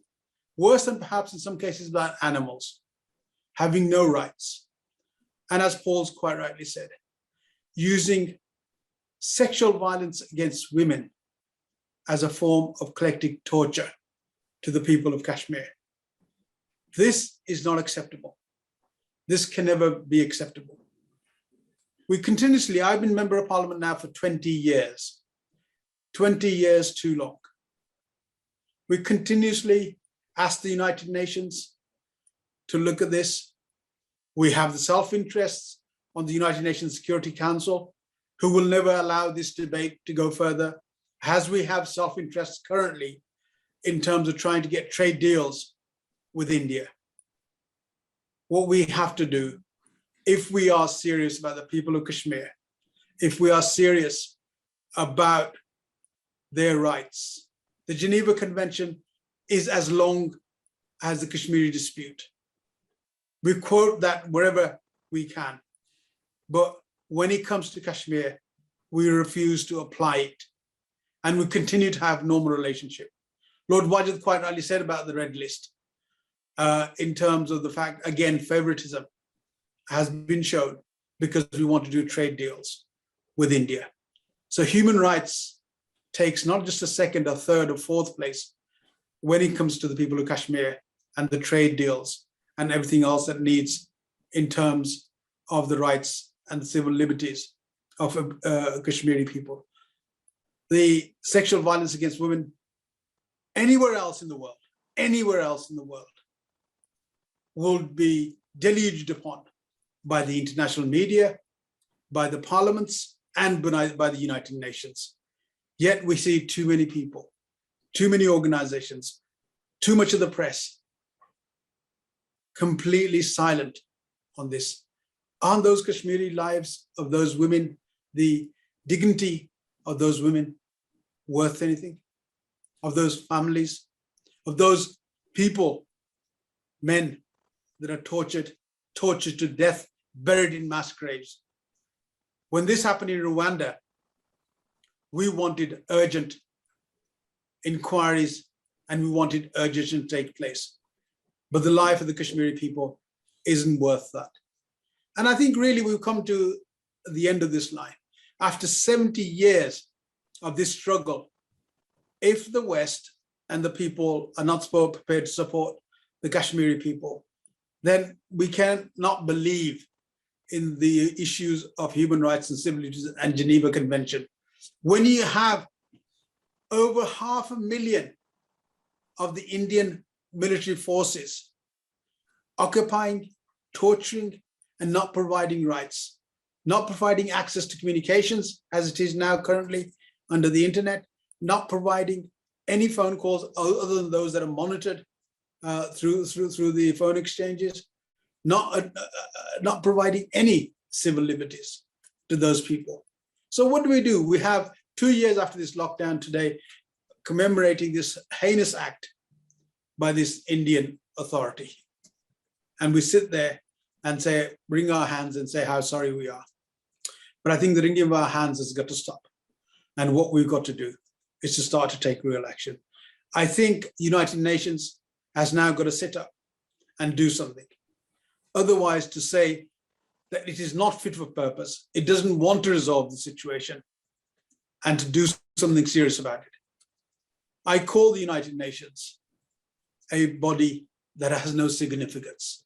worse than perhaps in some cases by animals, having no rights. And as Paul's quite rightly said, using sexual violence against women as a form of collective torture to the people of Kashmir. This is not acceptable. This can never be acceptable. We continuously, I've been member of parliament now for 20 years, 20 years too long. We continuously ask the United Nations to look at this. We have the self-interests on the United Nations Security Council, who will never allow this debate to go further. as we have self-interest currently in terms of trying to get trade deals with India. What we have to do, if we are serious about the people of Kashmir, if we are serious about their rights, the Geneva Convention is as long as the Kashmiri dispute. We quote that wherever we can, but when it comes to Kashmir, we refuse to apply it, and we continue to have normal relationship. Lord Wajid quite rightly said about the red list, in terms of the fact, again, favoritism has been shown because we want to do trade deals with India. So human rights takes not just a second or third or fourth place when it comes to the people of Kashmir and the trade deals and everything else that needs in terms of the rights and the civil liberties of Kashmiri people. The sexual violence against women anywhere else in the world will be deluged upon by the international media, by the parliaments, and by the United Nations. Yet we see too many people, too many organizations, too much of the press completely silent on this. Aren't those Kashmiri lives of those women, the dignity of those women worth anything? Of those families, of those people, men that are tortured to death, buried in mass graves. When this happened in Rwanda, we wanted urgent inquiries and we wanted urgent to take place. But the life of the Kashmiri people isn't worth that. And I think really we've come to the end of this line. After 70 years of this struggle, if the West and the people are not prepared to support the Kashmiri people, then we cannot believe in the issues of human rights and civil liberties and Geneva Convention. When you have over 500,000 of the Indian military forces occupying, torturing, and not providing rights, not providing access to communications as it is now currently under the internet, not providing any phone calls other than those that are monitored through the phone exchanges, not providing any civil liberties to those people. So what do? We have 2 years after this lockdown today, commemorating this heinous act by this Indian authority. And we sit there and say, wring our hands and say how sorry we are. But I think the wringing of our hands has got to stop. And what we've got to do is to start to take real action. I think United Nations has now got to sit up and do something. Otherwise, to say that it is not fit for purpose, it doesn't want to resolve the situation and to do something serious about it. I call the United Nations a body that has no significance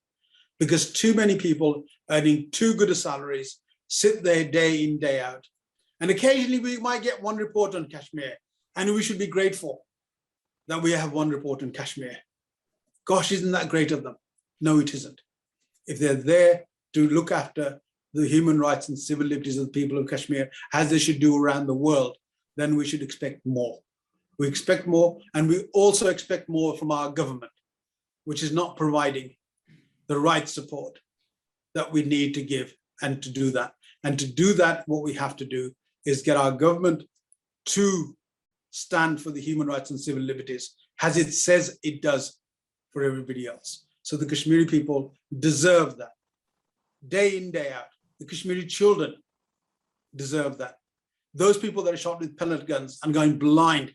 because too many people earning too good a salaries sit there day in, day out. And occasionally we might get one report on Kashmir, and we should be grateful that we have one report on Kashmir. Gosh, isn't that great of them? No, it isn't. If they're there to look after the human rights and civil liberties of the people of Kashmir, as they should do around the world, then we should expect more. We expect more, and we also expect more from our government, which is not providing the right support that we need to give and to do that. And to do that, what we have to do is get our government to stand for the human rights and civil liberties, as it says it does for everybody else. So the Kashmiri people deserve that. Day in, day out. The Kashmiri children deserve that. Those people that are shot with pellet guns and going blind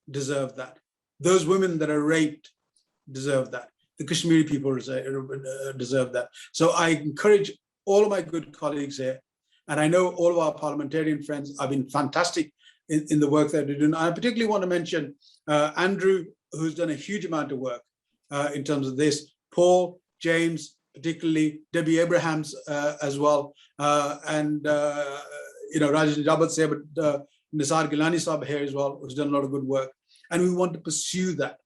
deserve that. Those women that are raped deserve that. The Kashmiri people deserve that. So I encourage all of my good colleagues here, and I know all of our parliamentarian friends have been fantastic in the work that they're doing. I particularly want to mention Andrew, who's done a huge amount of work in terms of this, Paul, James, particularly Debbie Abrahams as well, and Rajan Najabat said, but Nisar Gilani Sahab here as well, who's done a lot of good work. And we want to pursue that,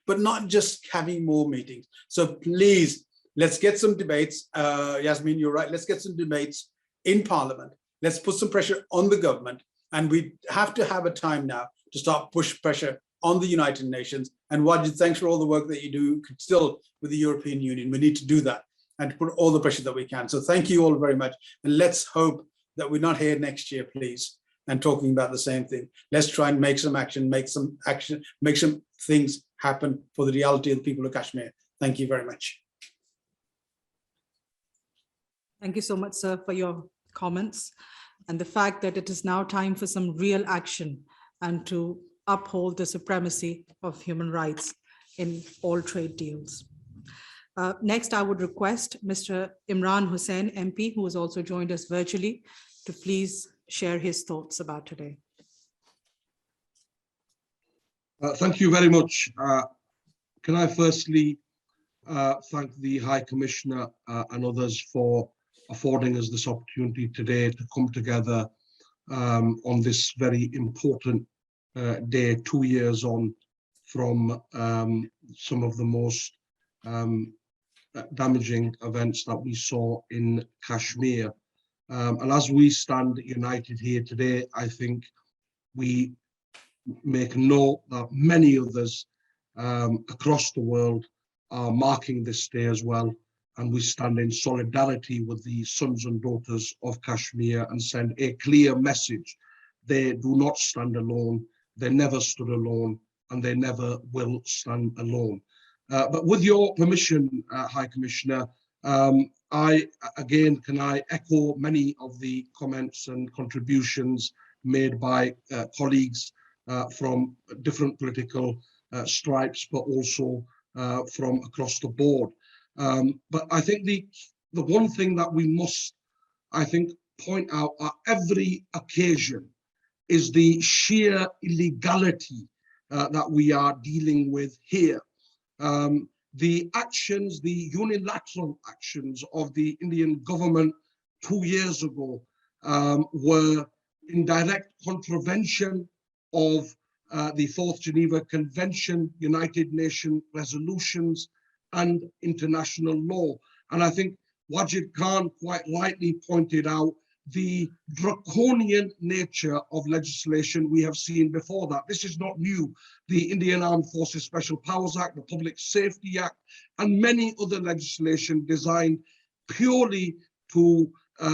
but not just having more meetings. So please, let's get some debates. Yasmin, you're right. Let's get some debates in Parliament. Let's put some pressure on the government And we have to have a time now to start push pressure on the United Nations. And Wajid, thanks for all the work that you do still with the European Union. We need to do that and to put all the pressure that we can. So thank you all very much. And let's hope that we're not here next year, please, and talking about the same thing. Let's try and make some action, make some things happen for the reality of the people of Kashmir. Thank you very much. Thank you so much, sir, for your comments and the fact that it is now time for some real action and to uphold the supremacy of human rights in all trade deals. Next, I would request Mr. Imran Hussain, MP, who has also joined us virtually, to please share his thoughts about today. Thank you very much. Can I firstly thank the High Commissioner and others for affording us this opportunity today to come together on this very important day, 2 years on from some of the most damaging events that we saw in Kashmir. And as we stand united here today, I think we make note that many others across the world are marking this day as well. And we stand in solidarity with the sons and daughters of Kashmir and send a clear message. They do not stand alone. They never stood alone, and they never will stand alone. But with your permission, High Commissioner, can I echo many of the comments and contributions made by colleagues from different political stripes, but also from across the board. But I think the one thing that we must, I think, point out at every occasion is the sheer illegality that we are dealing with here. The actions, the unilateral actions of the Indian government 2 years ago were in direct contravention of the Fourth Geneva Convention, United Nations resolutions, and international law. And I think Wajid Khan quite rightly pointed out the draconian nature of legislation we have seen before that. This is not new. The Indian Armed Forces Special Powers Act, the Public Safety Act, and many other legislation designed purely to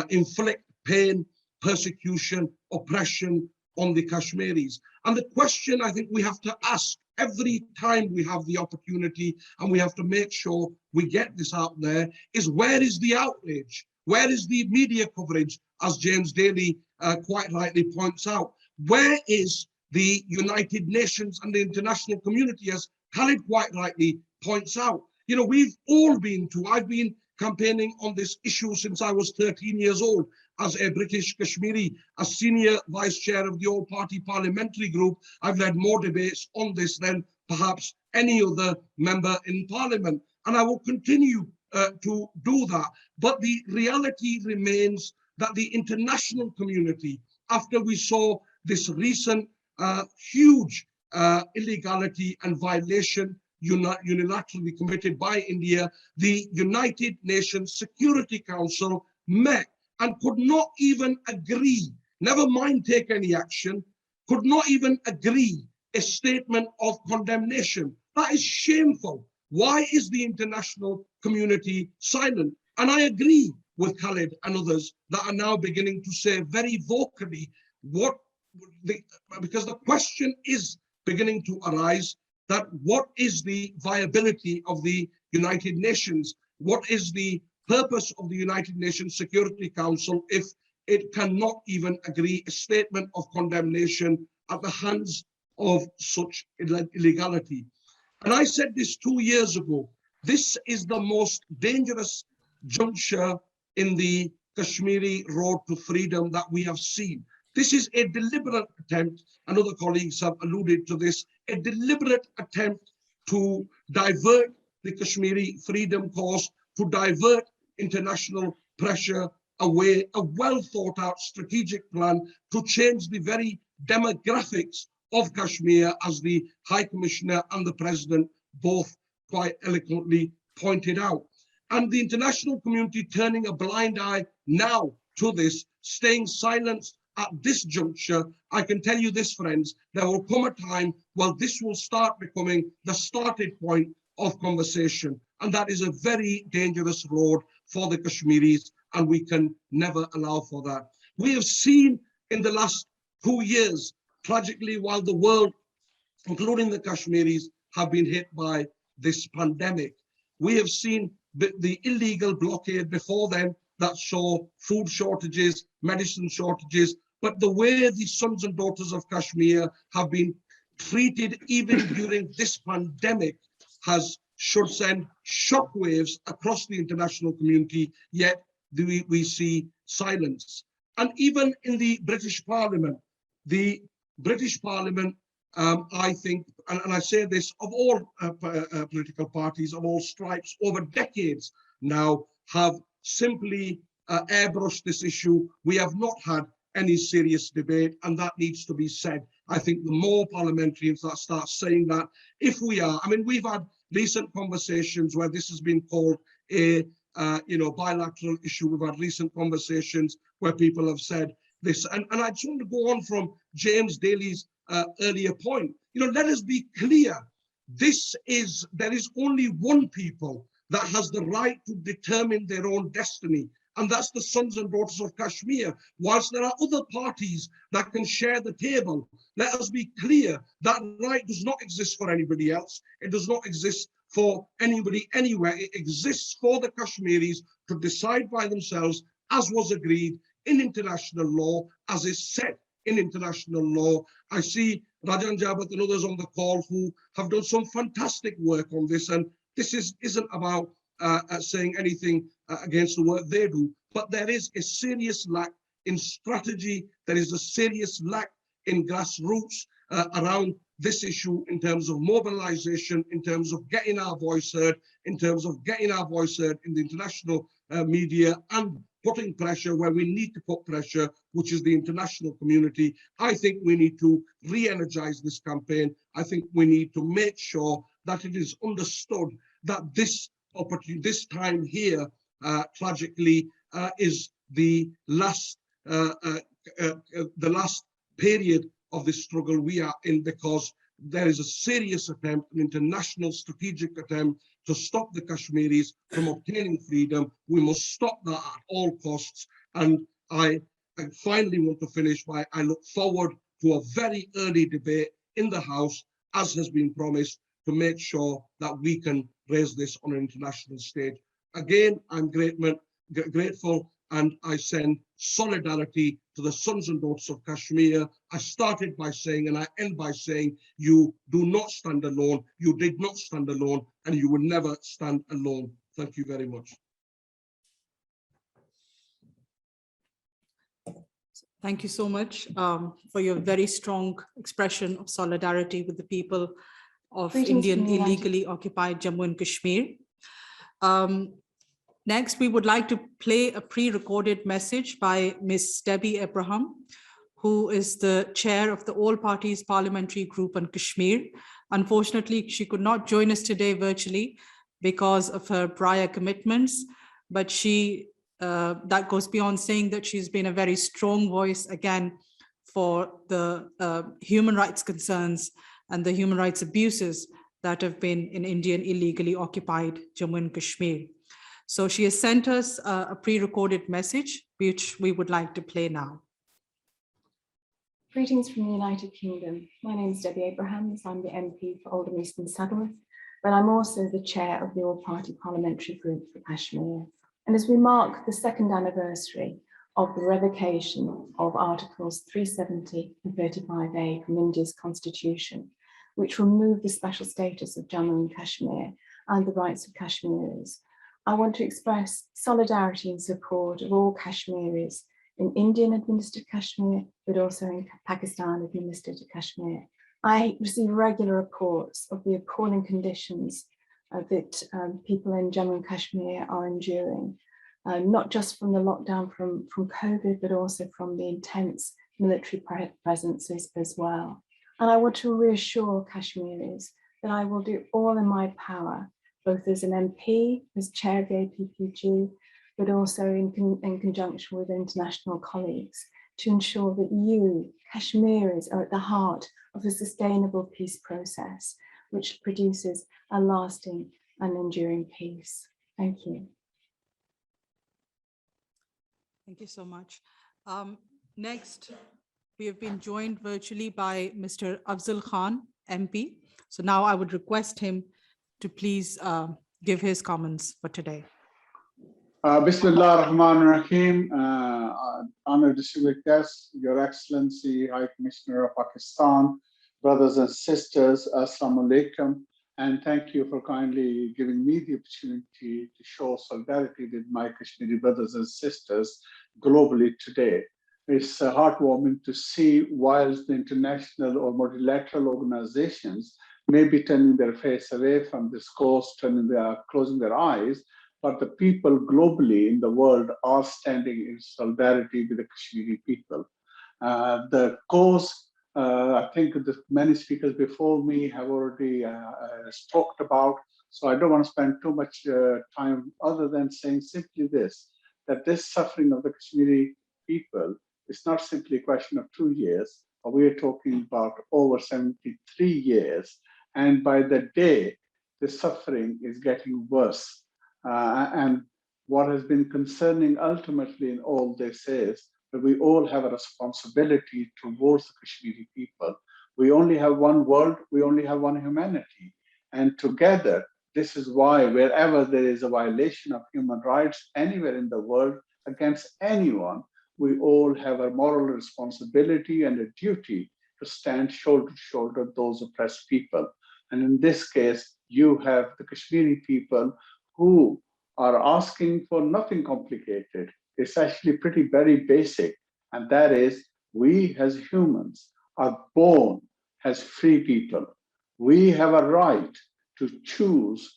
inflict pain, persecution, oppression on the Kashmiris. And the question I think we have to ask every time we have the opportunity, and we have to make sure we get this out there, is where is the outrage? Where is the media coverage, as James Daly quite rightly points out? Where is the United Nations and the international community, as Khalid quite rightly points out? You know, we've all been to, I've been campaigning on this issue since I was 13 years old as a British Kashmiri, as senior vice chair of the all-party parliamentary group. I've led more debates on this than perhaps any other member in parliament, and I will continue to do that. But the reality remains that the international community, after we saw this recent huge illegality and violation unilaterally committed by India, the United Nations Security Council met and could not even agree, never mind take any action, could not even agree a statement of condemnation. That is shameful. Why is the international community silent? And I agree with Khalid and others that are now beginning to say very vocally because the question is beginning to arise that what is the viability of the United Nations? What is the purpose of the United Nations Security Council if it cannot even agree a statement of condemnation at the hands of such illegality? And I said this 2 years ago, this is the most dangerous juncture in the Kashmiri road to freedom that we have seen. This is a deliberate attempt, and other colleagues have alluded to this, a deliberate attempt to divert the Kashmiri freedom cause, to divert international pressure away, a well thought out strategic plan to change the very demographics of Kashmir, as the High Commissioner and the President both quite eloquently pointed out. And the international community turning a blind eye now to this, staying silent at this juncture, I can tell you this, friends, there will come a time where this will start becoming the starting point of conversation. And that is a very dangerous road for the Kashmiris, and we can never allow for that. We have seen in the last 2 years, tragically, while the world, including the Kashmiris, have been hit by this pandemic, we have seen the illegal blockade before then that saw food shortages, medicine shortages, but the way the sons and daughters of Kashmir have been treated even during this pandemic should send shockwaves across the international community, yet we see silence. And even in the British Parliament, I think, and I say this of all political parties, of all stripes, over decades now, have simply airbrushed this issue. We have not had any serious debate, and that needs to be said. I think the more parliamentarians that start saying that, if we are, I mean, we've had recent conversations where this has been called a bilateral issue. We've had recent conversations where people have said this, and I just want to go on from James Daly's earlier point. Let us be clear. There is only one people that has the right to determine their own destiny, and that's the sons and daughters of Kashmir. Whilst there are other parties that can share the table, let us be clear, that right does not exist for anybody else. It does not exist for anybody anywhere. It exists for the Kashmiris to decide by themselves, as was agreed in international law, as is set in international law. I see Rajan Jabat and others on the call who have done some fantastic work on this, and this isn't about saying anything against the work they do, but there is a serious lack in strategy. There is a serious lack in grassroots around this issue in terms of mobilization, in terms of getting our voice heard, in terms of getting our voice heard in the international media, and putting pressure where we need to put pressure, which is the international community. I think we need to re-energize this campaign. I think we need to make sure that it is understood that this opportunity, this time here, tragically, is the last period of the struggle we are in, because there is a serious attempt, an international strategic attempt, to stop the Kashmiris from obtaining freedom. We must stop that at all costs. And I finally want to finish by, I look forward to a very early debate in the House, as has been promised, to make sure that we can raise this on an international stage. Again, I'm grateful, and I send solidarity to the sons and daughters of Kashmir. I started by saying, and I end by saying, you do not stand alone. You did not stand alone, and you will never stand alone. Thank you very much. Thank you so much for your very strong expression of solidarity with the people of Indian illegally occupied Jammu and Kashmir. Next, we would like to play a pre-recorded message by Ms. Debbie Abraham, who is the chair of the All Parties Parliamentary Group on Kashmir. Unfortunately, she could not join us today virtually because of her prior commitments, but that goes beyond saying that she's been a very strong voice again for the human rights concerns and the human rights abuses that have been in Indian illegally occupied Jammu and Kashmir. So she has sent us a pre-recorded message, which we would like to play now. Greetings from the United Kingdom. My name is Debbie Abraham. I'm the MP for Oldham East and Saddleworth, but I'm also the chair of the All-Party Parliamentary Group for Kashmir. And as we mark the second anniversary of the revocation of Articles 370 and 35A from India's constitution, which removed the special status of Jammu and Kashmir and the rights of Kashmiris, I want to express solidarity and support of all Kashmiris in Indian-administered Kashmir, but also in Pakistan-administered Kashmir. I receive regular reports of the appalling conditions that people in Jammu and Kashmir are enduring, not just from the lockdown from COVID, but also from the intense military presence as well. And I want to reassure Kashmiris that I will do all in my power, both as an MP, as chair of the APPG, but also in conjunction with international colleagues, to ensure that you, Kashmiris, are at the heart of a sustainable peace process, which produces a lasting and enduring peace. Thank you. Thank you so much. Next, we have been joined virtually by Mr. Afzal Khan, MP. So now I would request him to please give his comments for today. Bismillah ar-Rahman ar-Rahim. Honored distinguished guests, Your Excellency, High Commissioner of Pakistan, brothers and sisters, Assalamu alaikum. And thank you for kindly giving me the opportunity to show solidarity with my Kashmiri brothers and sisters globally today. It's heartwarming to see, whilst the international or multilateral organizations may be turning their face away from this cause, closing their eyes, but the people globally in the world are standing in solidarity with the Kashmiri people. The cause, I think many speakers before me have already talked about, so I don't want to spend too much time other than saying simply this, that this suffering of the Kashmiri people is not simply a question of 2 years, but we are talking about over 73 years. And by the day, the suffering is getting worse. And what has been concerning ultimately in all this is that we all have a responsibility towards the Kashmiri people. We only have one world, we only have one humanity. And together, this is why wherever there is a violation of human rights anywhere in the world against anyone, we all have a moral responsibility and a duty to stand shoulder to shoulder with those oppressed people. And in this case, you have the Kashmiri people who are asking for nothing complicated. It's actually very basic. And that is, we as humans are born as free people. We have a right to choose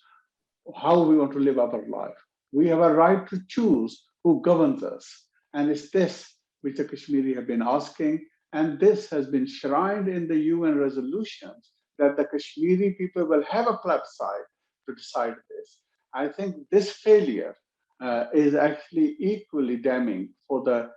how we want to live our life. We have a right to choose who governs us. And it's this which the Kashmiri have been asking. And this has been shrined in the UN resolutions that the Kashmiri people will have a plebiscite to decide this. I think this failure is actually equally damning for the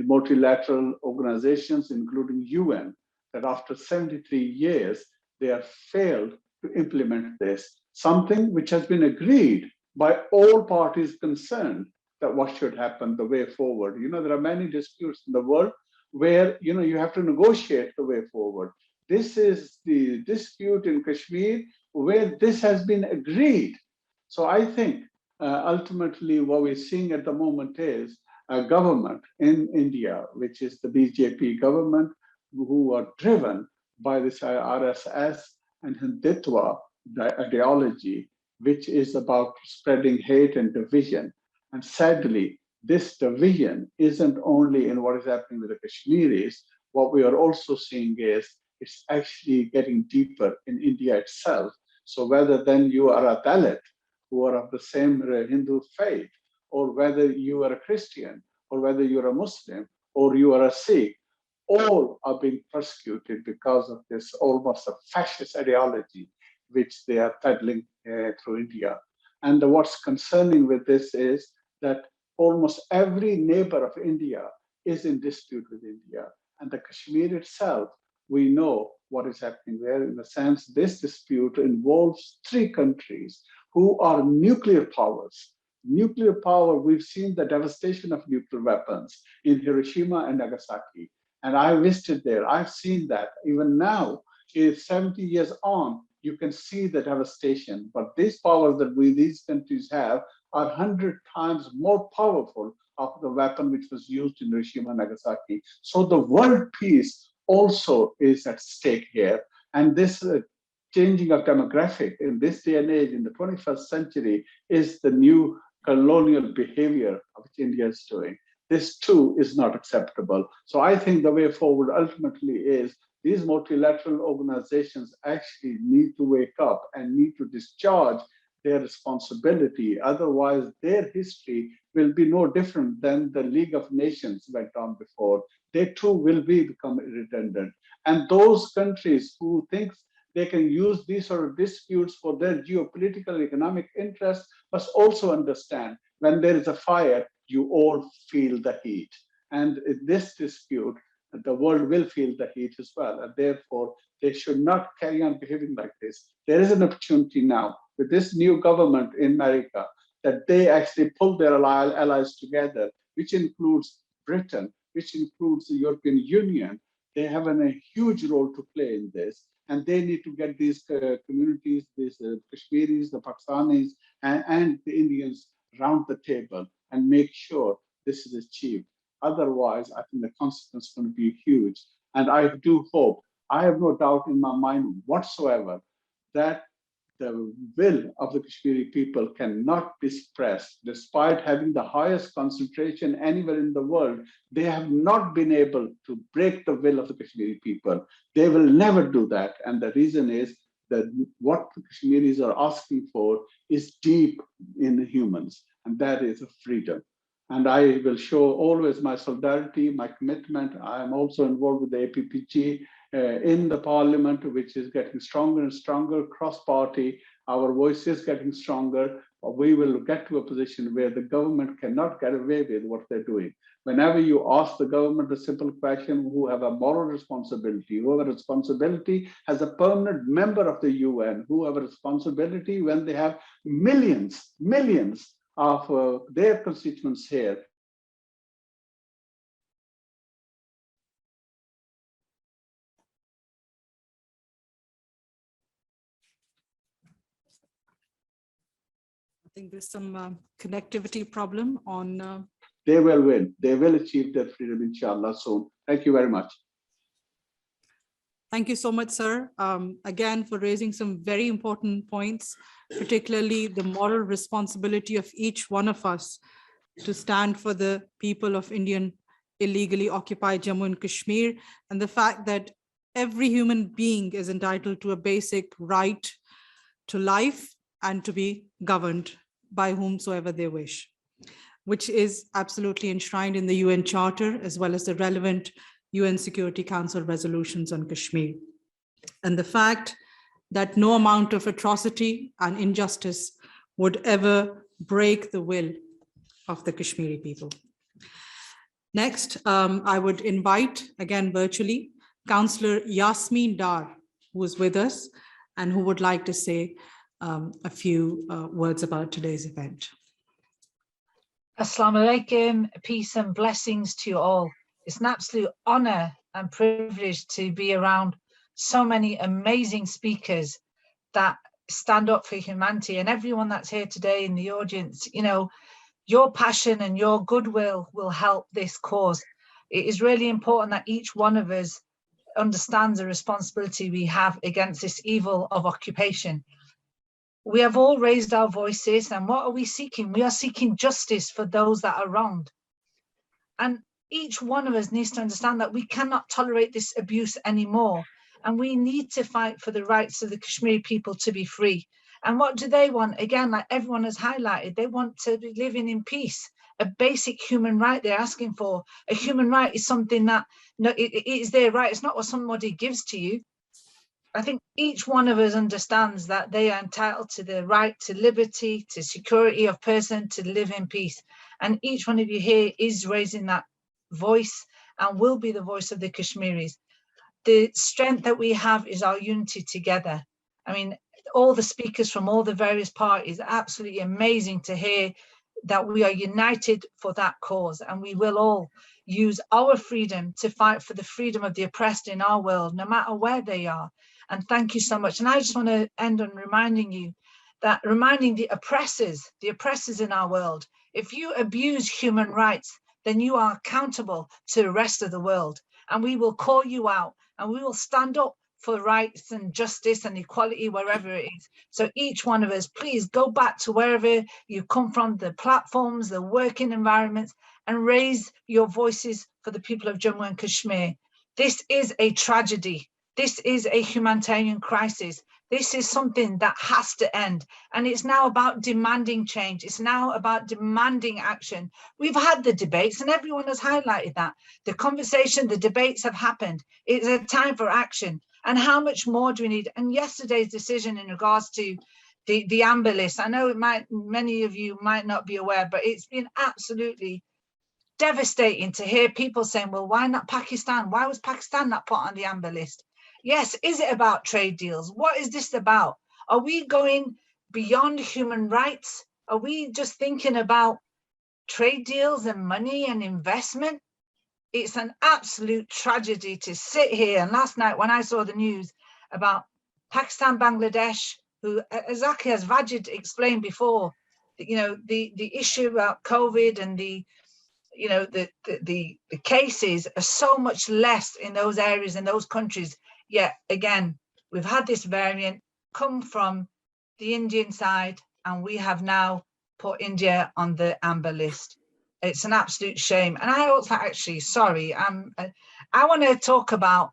multilateral organizations, including UN, that after 73 years, they have failed to implement this, something which has been agreed by all parties concerned that what should happen the way forward. You know, there are many disputes in the world where, you know, you have to negotiate the way forward. This is the dispute in Kashmir where this has been agreed. So I think ultimately what we're seeing at the moment is a government in India, which is the BJP government, who are driven by this RSS and Hindutva ideology, which is about spreading hate and division. And sadly, this division isn't only in what is happening with the Kashmiris. What we are also seeing is it's actually getting deeper in India itself. So whether then you are a Dalit, who are of the same Hindu faith, or whether you are a Christian, or whether you're a Muslim, or you are a Sikh, all are being persecuted because of this almost a fascist ideology which they are peddling through India. And what's concerning with this is that almost every neighbor of India is in dispute with India. And the Kashmir itself, we know what is happening there. In the sense, this dispute involves 3 countries who are nuclear powers. Nuclear power, we've seen the devastation of nuclear weapons in Hiroshima and Nagasaki. And I visited there, I've seen that. Even now, 70 years on, you can see the devastation. But these powers that these countries have are 100 times more powerful of the weapon which was used in Hiroshima and Nagasaki. So the world peace also is at stake here. And this changing of demographic in this day and age, in the 21st century, is the new colonial behavior which India is doing. This too is not acceptable. So I think the way forward ultimately is these multilateral organizations actually need to wake up and need to discharge their responsibility. Otherwise, their history will be no different than the League of Nations went on before. They too will become redundant. And those countries who think they can use these sort of disputes for their geopolitical economic interests must also understand when there is a fire, you all feel the heat. And in this dispute, the world will feel the heat as well. And therefore, they should not carry on behaving like this. There is an opportunity now with this new government in America that they actually pull their allies together, which includes Britain, which includes the European Union. They have a huge role to play in this. And they need to get these communities, these Kashmiris, the Pakistanis, and the Indians round the table and make sure this is achieved. Otherwise, I think the consequence is going to be huge. And I do hope, I have no doubt in my mind whatsoever that the will of the Kashmiri people cannot be suppressed. Despite having the highest concentration anywhere in the world, they have not been able to break the will of the Kashmiri people. They will never do that. And the reason is that what the Kashmiris are asking for is deep in humans, and that is freedom. And I will show always my solidarity, my commitment. I am also involved with the APPG in the parliament, which is getting stronger and stronger, cross-party. Our voice is getting stronger. We will get to a position where the government cannot get away with what they're doing. Whenever you ask the government a simple question, who have a moral responsibility, who have a responsibility as a permanent member of the UN, who have a responsibility when they have millions of their constituents here. I think there's some connectivity problem on. They will win. They will achieve their freedom, inshallah, soon. Thank you very much. Thank you so much, sir, again, for raising some very important points, particularly the moral responsibility of each one of us to stand for the people of Indian illegally occupied Jammu and Kashmir, and the fact that every human being is entitled to a basic right to life and to be governed by whomsoever they wish, which is absolutely enshrined in the UN Charter, as well as the relevant UN Security Council resolutions on Kashmir. And the fact that no amount of atrocity and injustice would ever break the will of the Kashmiri people. Next, I would invite, again virtually, Councillor Yasmin Dar, who is with us and who would like to say a few words about today's event. Assalamu alaikum, peace and blessings to you all. It's an absolute honor and privilege to be around so many amazing speakers that stand up for humanity, and everyone that's here today in the audience. You know, your passion and your goodwill will help this cause. It is really important that each one of us understands the responsibility we have against this evil of occupation. We have all raised our voices, and what are we seeking? We are seeking justice for those that are wronged. And each one of us needs to understand that we cannot tolerate this abuse anymore. And we need to fight for the rights of the Kashmiri people to be free. And what do they want? Again, like everyone has highlighted, they want to be living in peace, a basic human right they're asking for. A human right is something that, no, it is their right. It's not what somebody gives to you. I think each one of us understands that they are entitled to the right to liberty, to security of person, to live in peace. And each one of you here is raising that voice and will be the voice of the Kashmiris. The strength that we have is our unity together. I mean, all the speakers from all the various parties, absolutely amazing to hear that we are united for that cause, and we will all use our freedom to fight for the freedom of the oppressed in our world, no matter where they are. And thank you so much. And I just want to end on reminding you that, reminding the oppressors in our world, if you abuse human rights, then you are accountable to the rest of the world. And we will call you out, and we will stand up for rights and justice and equality wherever it is. So each one of us, please go back to wherever you come from, the platforms, the working environments, and raise your voices for the people of Jammu and Kashmir. This is a tragedy. This is a humanitarian crisis. This is something that has to end. And it's now about demanding change. It's now about demanding action. We've had the debates, and everyone has highlighted that. The conversation, the debates have happened. It's a time for action. And how much more do we need? And yesterday's decision in regards to the amber list, I know it might, many of you might not be aware, but it's been absolutely devastating to hear people saying, well, why not Pakistan? Why was Pakistan not put on the amber list? Yes, is it about trade deals? What is this about? Are we going beyond human rights? Are we just thinking about trade deals and money and investment? It's an absolute tragedy to sit here. And last night when I saw the news about Pakistan, Bangladesh, who, exactly as Wajid explained before, you know, the issue about COVID and the cases are so much less in those areas, in those countries. Yet again, we've had this variant come from the Indian side, and we have now put India on the amber list. It's an absolute shame. And I also actually, sorry, I want to talk about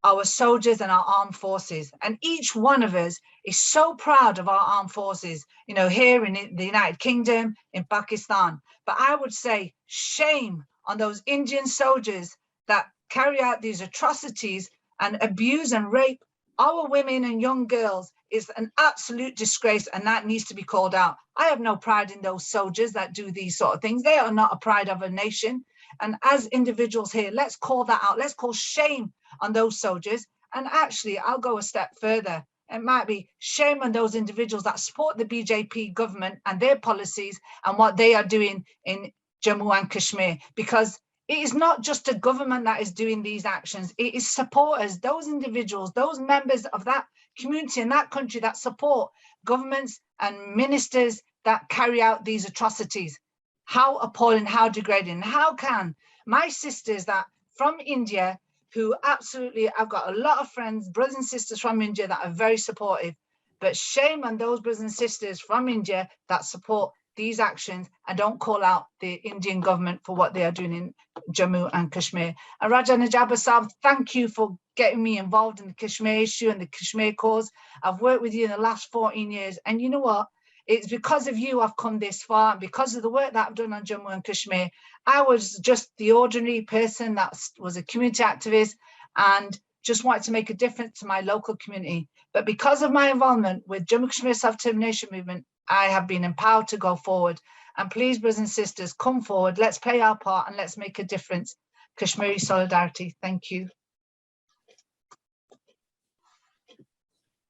our soldiers and our armed forces. And each one of us is so proud of our armed forces, you know, here in the United Kingdom, in Pakistan. But I would say shame on those Indian soldiers that carry out these atrocities and abuse and rape our women and young girls. Is an absolute disgrace, and that needs to be called out. I have no pride in those soldiers that do these sort of things. They are not a pride of a nation. And as individuals here, let's call that out. Let's call shame on those soldiers. And actually, I'll go a step further. It might be shame on those individuals that support the BJP government and their policies and what they are doing in Jammu and Kashmir, because it is not just a government that is doing these actions. It is supporters, those individuals, those members of that community in that country that support governments and ministers that carry out these atrocities. How appalling, how degrading. How can my sisters that from India, who absolutely, I've got a lot of friends, brothers and sisters from India that are very supportive, but shame on those brothers and sisters from India that support these actions and don't call out the Indian government for what they are doing in Jammu and Kashmir. And Raja Najabat Sahab, thank you for getting me involved in the Kashmir issue and the Kashmir cause. I've worked with you in the last 14 years. And you know what? It's because of you I've come this far, and because of the work that I've done on Jammu and Kashmir. I was just the ordinary person that was a community activist and just wanted to make a difference to my local community. But because of my involvement with Jammu Kashmir Self-Determination Movement, I have been empowered to go forward. And please, brothers and sisters, come forward. Let's play our part and let's make a difference. Kashmiri solidarity. Thank you.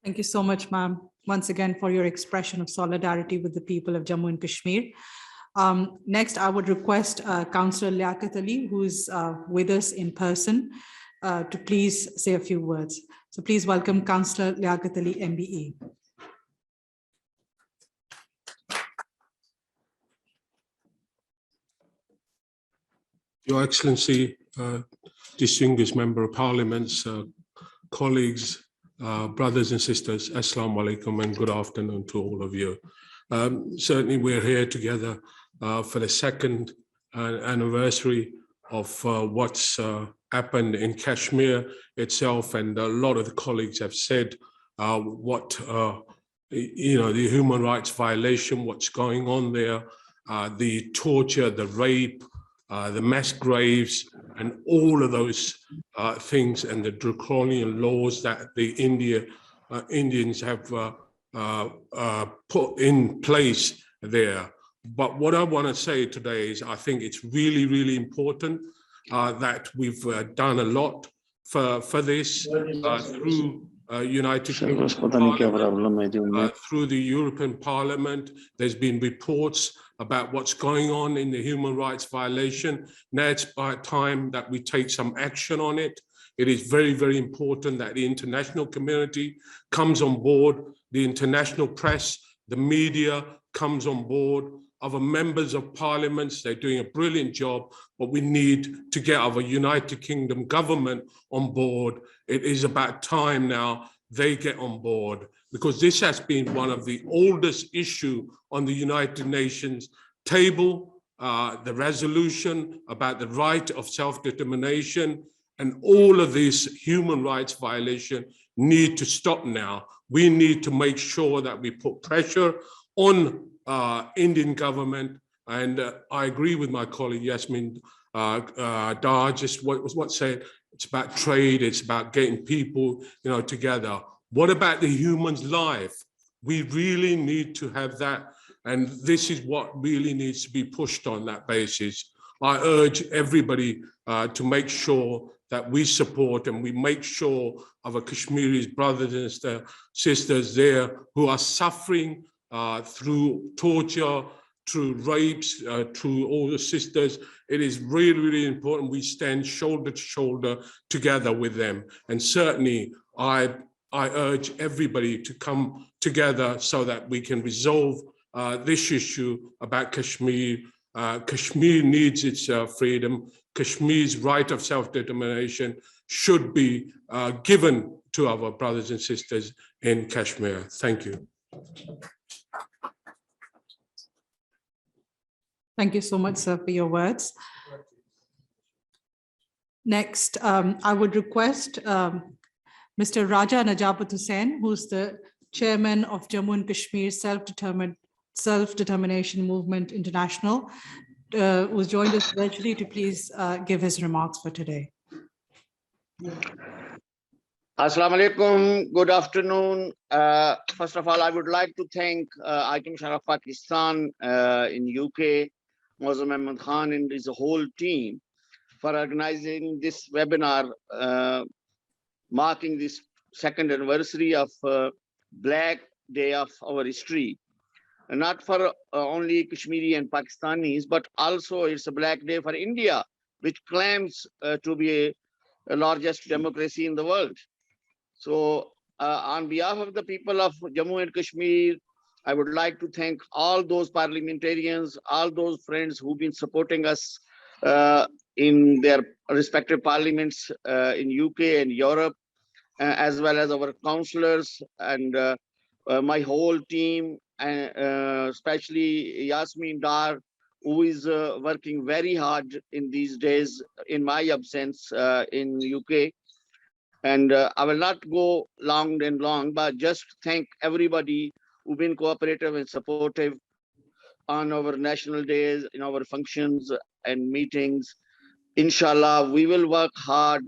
Thank you so much, ma'am, once again for your expression of solidarity with the people of Jammu and Kashmir. Next, I would request Councillor Liaquat, who is with us in person, to please say a few words. So please welcome Councillor Liaquat, MBE. Your Excellency, distinguished Member of Parliaments, colleagues, brothers and sisters, Assalamu alaikum and good afternoon to all of you. Certainly we're here together for the second anniversary of what's happened in Kashmir itself, and a lot of the colleagues have said what, the human rights violation, what's going on there, the torture, the rape, the mass graves, and all of those things, and the draconian laws that the Indians have put in place there. But what I want to say today is I think it's really, really important that we've done a lot for this through United Kingdom Parliament, through the European Parliament. There's been reports about what's going on in the human rights violation. Now it's by time that we take some action on it. It is very, very important that the international community comes on board, the international press, the media comes on board, other members of parliaments, they're doing a brilliant job, but we need to get our United Kingdom government on board. It is about time now they get on board, because this has been one of the oldest issues on the United Nations table, the resolution about the right of self-determination, and all of these human rights violations need to stop now. We need to make sure that we put pressure on Indian government, and I agree with my colleague Yasmin just what said. It's about trade. It's about getting people, together. What about the human's life? We really need to have that, and this is what really needs to be pushed on that basis. I urge everybody to make sure that we support and we make sure our Kashmiri brothers and sisters there who are suffering through torture, through rapes, through all the sisters. It is really, really important we stand shoulder to shoulder together with them. And certainly I urge everybody to come together so that we can resolve this issue about Kashmir. Kashmir needs its freedom. Kashmir's right of self-determination should be given to our brothers and sisters in Kashmir. Thank you. Thank you so much, sir, for your words. Next, I would request Mr. Raja Najabat Hussain, who's the chairman of Jammu and Kashmir Self-Determination Movement International, who's joined us virtually, to please give his remarks for today. Assalamu alaikum. Good afternoon. First of all, I would like to thank High Commissioner of Pakistan in UK, Mohsen Ahmed Khan, and his whole team for organizing this webinar marking this second anniversary of Black Day of our history. And not for only Kashmiri and Pakistanis, but also it's a Black Day for India, which claims to be a largest democracy in the world. So on behalf of the people of Jammu and Kashmir, I would like to thank all those parliamentarians, all those friends who've been supporting us in their respective parliaments in UK and Europe, as well as our councillors and my whole team, especially Yasmin Dar, who is working very hard in these days in my absence in UK. And I will not go long and long, but just thank everybody who've been cooperative and supportive on our national days, in our functions and meetings. Inshallah, we will work hard,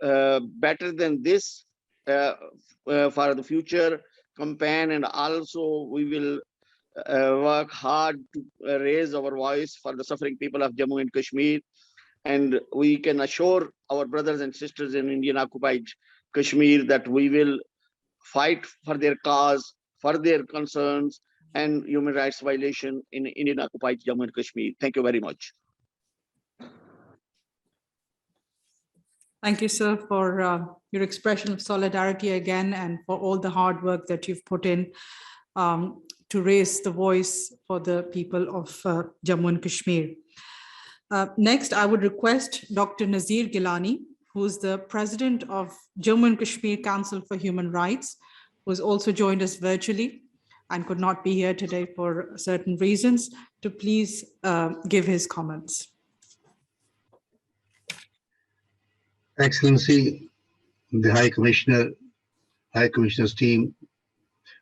better than this for the future campaign, and also we will work hard to raise our voice for the suffering people of Jammu and Kashmir. And we can assure our brothers and sisters in Indian occupied Kashmir that we will fight for their cause, for their concerns and human rights violation in Indian occupied Jammu and Kashmir. Thank you very much. Thank you, sir, for your expression of solidarity again, and for all the hard work that you've put in to raise the voice for the people of Jammu and Kashmir. Next, I would request Dr. Nazir Gilani, who is the president of Jammu and Kashmir Council for Human Rights, who has also joined us virtually and could not be here today for certain reasons, to please give his comments. Excellency, the High Commissioner, High Commissioner's team,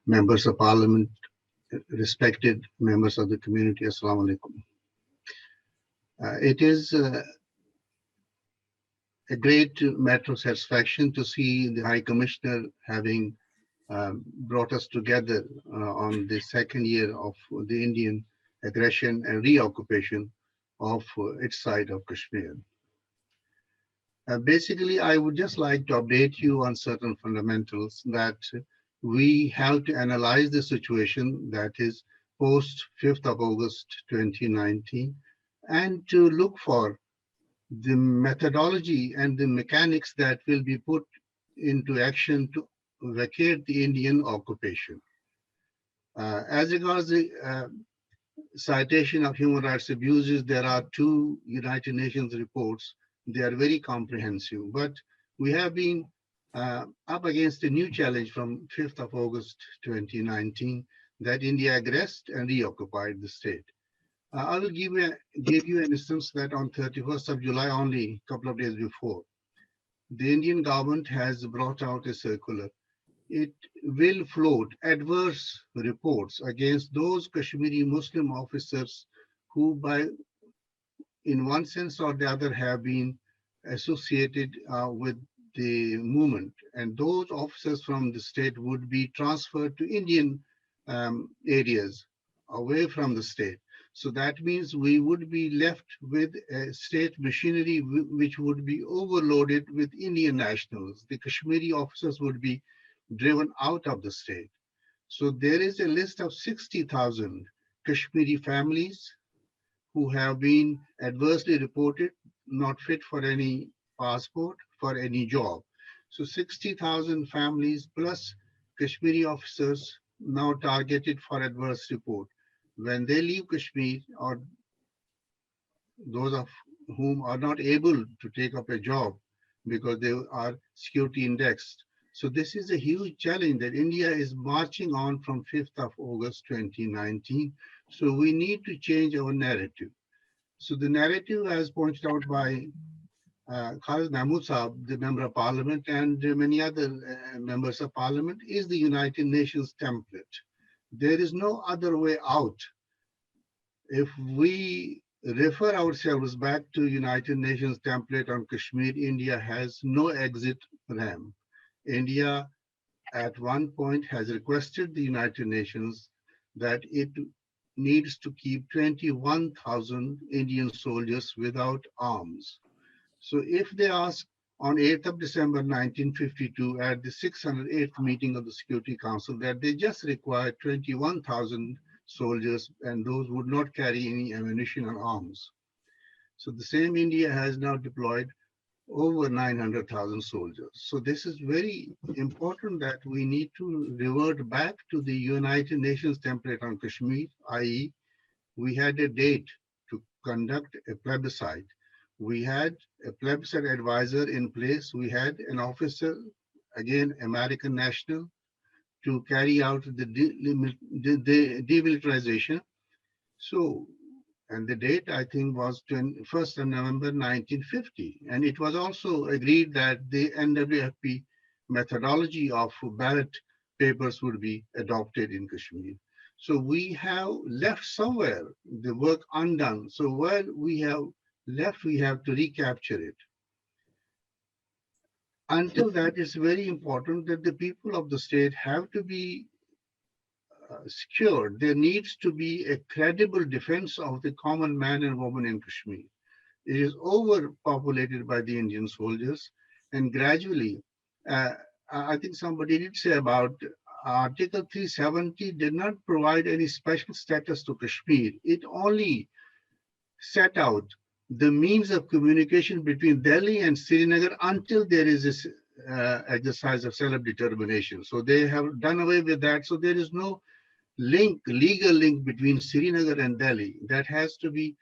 members of Parliament, respected members of the community, Assalamu alaikum. It is a great matter of satisfaction to see the High Commissioner having brought us together on the second year of the Indian aggression and reoccupation of its side of Kashmir. Basically, I would just like to update you on certain fundamentals that we have to analyze the situation that is post 5th of August 2019, and to look for the methodology and the mechanics that will be put into action to vacate the Indian occupation. As regards the citation of human rights abuses, there are 2 United Nations reports. They are very comprehensive, but we have been up against a new challenge from 5th of August 2019, that India aggressed and reoccupied the state. I will give you an instance that on 31st of July, only a couple of days before, the Indian government has brought out a circular. It will float adverse reports against those Kashmiri Muslim officers who, in one sense or the other, have been associated with the movement, and those officers from the state would be transferred to Indian areas away from the state. So that means we would be left with a state machinery which would be overloaded with Indian nationals. The Kashmiri officers would be driven out of the state. So there is a list of 60,000 Kashmiri families who have been adversely reported, not fit for any passport, for any job. So 60,000 families plus Kashmiri officers now targeted for adverse report. When they leave Kashmir, or those of whom are not able to take up a job because they are security indexed. So this is a huge challenge that India is marching on from 5th of August 2019. So we need to change our narrative. So the narrative, as pointed out by Khalid Mahmood Saab, the Member of Parliament, and many other members of Parliament, is the United Nations template. There is no other way out. If we refer ourselves back to United Nations template on Kashmir, India has no exit ramp. India at one point has requested the United Nations that it needs to keep 21,000 Indian soldiers without arms. So if they ask on 8th of December 1952 at the 608th meeting of the Security Council that they just require 21,000 soldiers and those would not carry any ammunition or arms. So the same India has now deployed over 900,000 soldiers. So this is very important that we need to revert back to the United Nations template on Kashmir, i.e. we had a date to conduct a plebiscite. We had a plebiscite advisor in place. We had an officer, again, American national, to carry out the demilitarization. So, and the date I think was 1st of November 1950. And it was also agreed that the NWFP methodology of ballot papers would be adopted in Kashmir. So we have left somewhere the work undone. So where we have left, we have to recapture it. Until that, it's very important that the people of the state have to be secured. There needs to be a credible defense of the common man and woman in Kashmir. It is overpopulated by the Indian soldiers, and gradually, I think somebody did say about Article 370 did not provide any special status to Kashmir. It only set out the means of communication between Delhi and Srinagar until there is this exercise of self-determination. So they have done away with that. So there is no link, legal link between Srinagar and Delhi. That has to be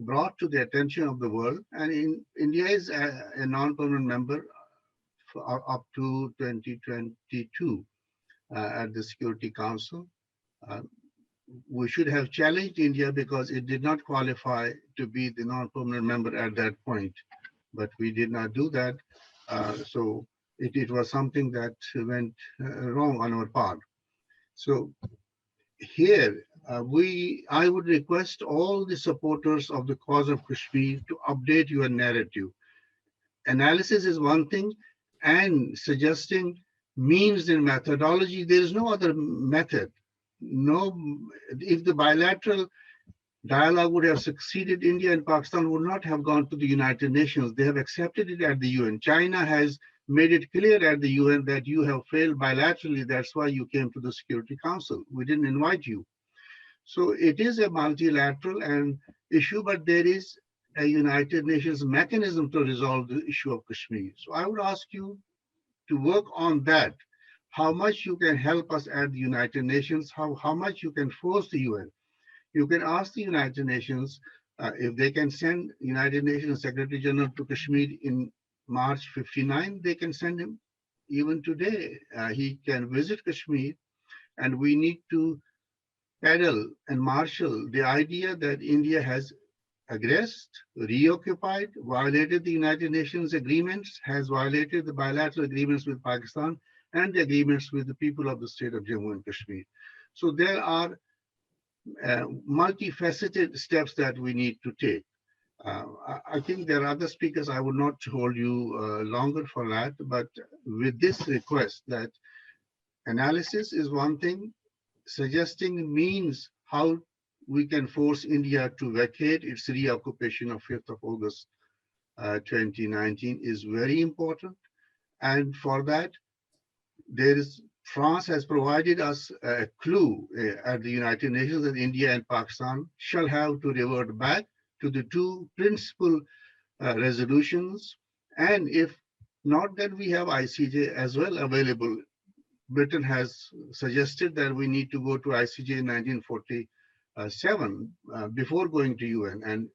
brought to the attention of the world. And India is a non-permanent member for up to 2022 at the Security Council. We should have challenged India because it did not qualify to be the non-permanent member at that point, but we did not do that. So it was something that went wrong on our part. So here, I would request all the supporters of the cause of Kashmir to update your narrative. Analysis is one thing, and suggesting means and methodology, there is no other method. No, if the bilateral dialogue would have succeeded, India and Pakistan would not have gone to the United Nations. They have accepted it at the UN. China has made it clear at the UN that you have failed bilaterally. That's why you came to the Security Council. We didn't invite you. So it is a multilateral issue, but there is a United Nations mechanism to resolve the issue of Kashmir. So I would ask you to work on that. How much you can help us at the United Nations, how much you can force the UN. You can ask the United Nations if they can send United Nations Secretary General to Kashmir in March 59, they can send him even today. He can visit Kashmir, and we need to peddle and marshal the idea that India has aggressed, reoccupied, violated the United Nations agreements, has violated the bilateral agreements with Pakistan and the agreements with the people of the state of Jammu and Kashmir. So there are multifaceted steps that we need to take. I think there are other speakers. I would not hold you longer for that, but with this request that analysis is one thing, suggesting means how we can force India to vacate its reoccupation of 5th of August 2019 is very important. And for that, France has provided us a clue at the United Nations that India and Pakistan shall have to revert back to the two principal resolutions. And if not, then we have ICJ as well available. Britain has suggested that we need to go to ICJ in 1947 before going to UN. And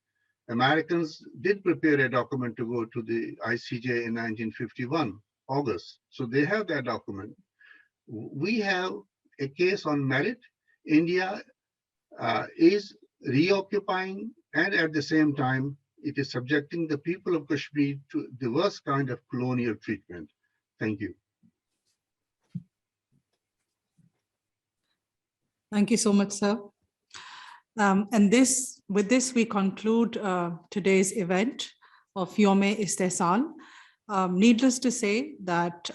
Americans did prepare a document to go to the ICJ in 1951, August. So they have that document. We have a case on merit. India is reoccupying, and at the same time, it is subjecting the people of Kashmir to the worst kind of colonial treatment. Thank you. Thank you so much, sir. And with this, we conclude today's event of Youm-E-Istehsal. Needless to say that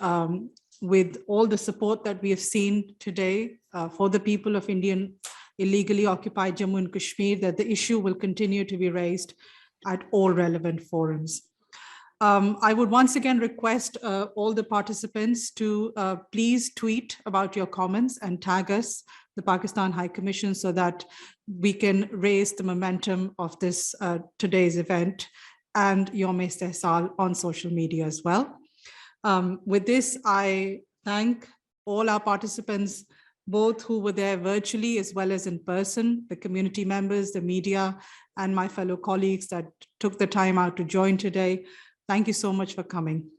with all the support that we have seen today for the people of Indian illegally occupied Jammu and Kashmir, that the issue will continue to be raised at all relevant forums. I would once again request all the participants to please tweet about your comments and tag us, the Pakistan High Commission, so that we can raise the momentum of this today's event and Youm-E-Istehsal on social media as well. With this, I thank all our participants, both who were there virtually as well as in person, the community members, the media, and my fellow colleagues that took the time out to join today. Thank you so much for coming.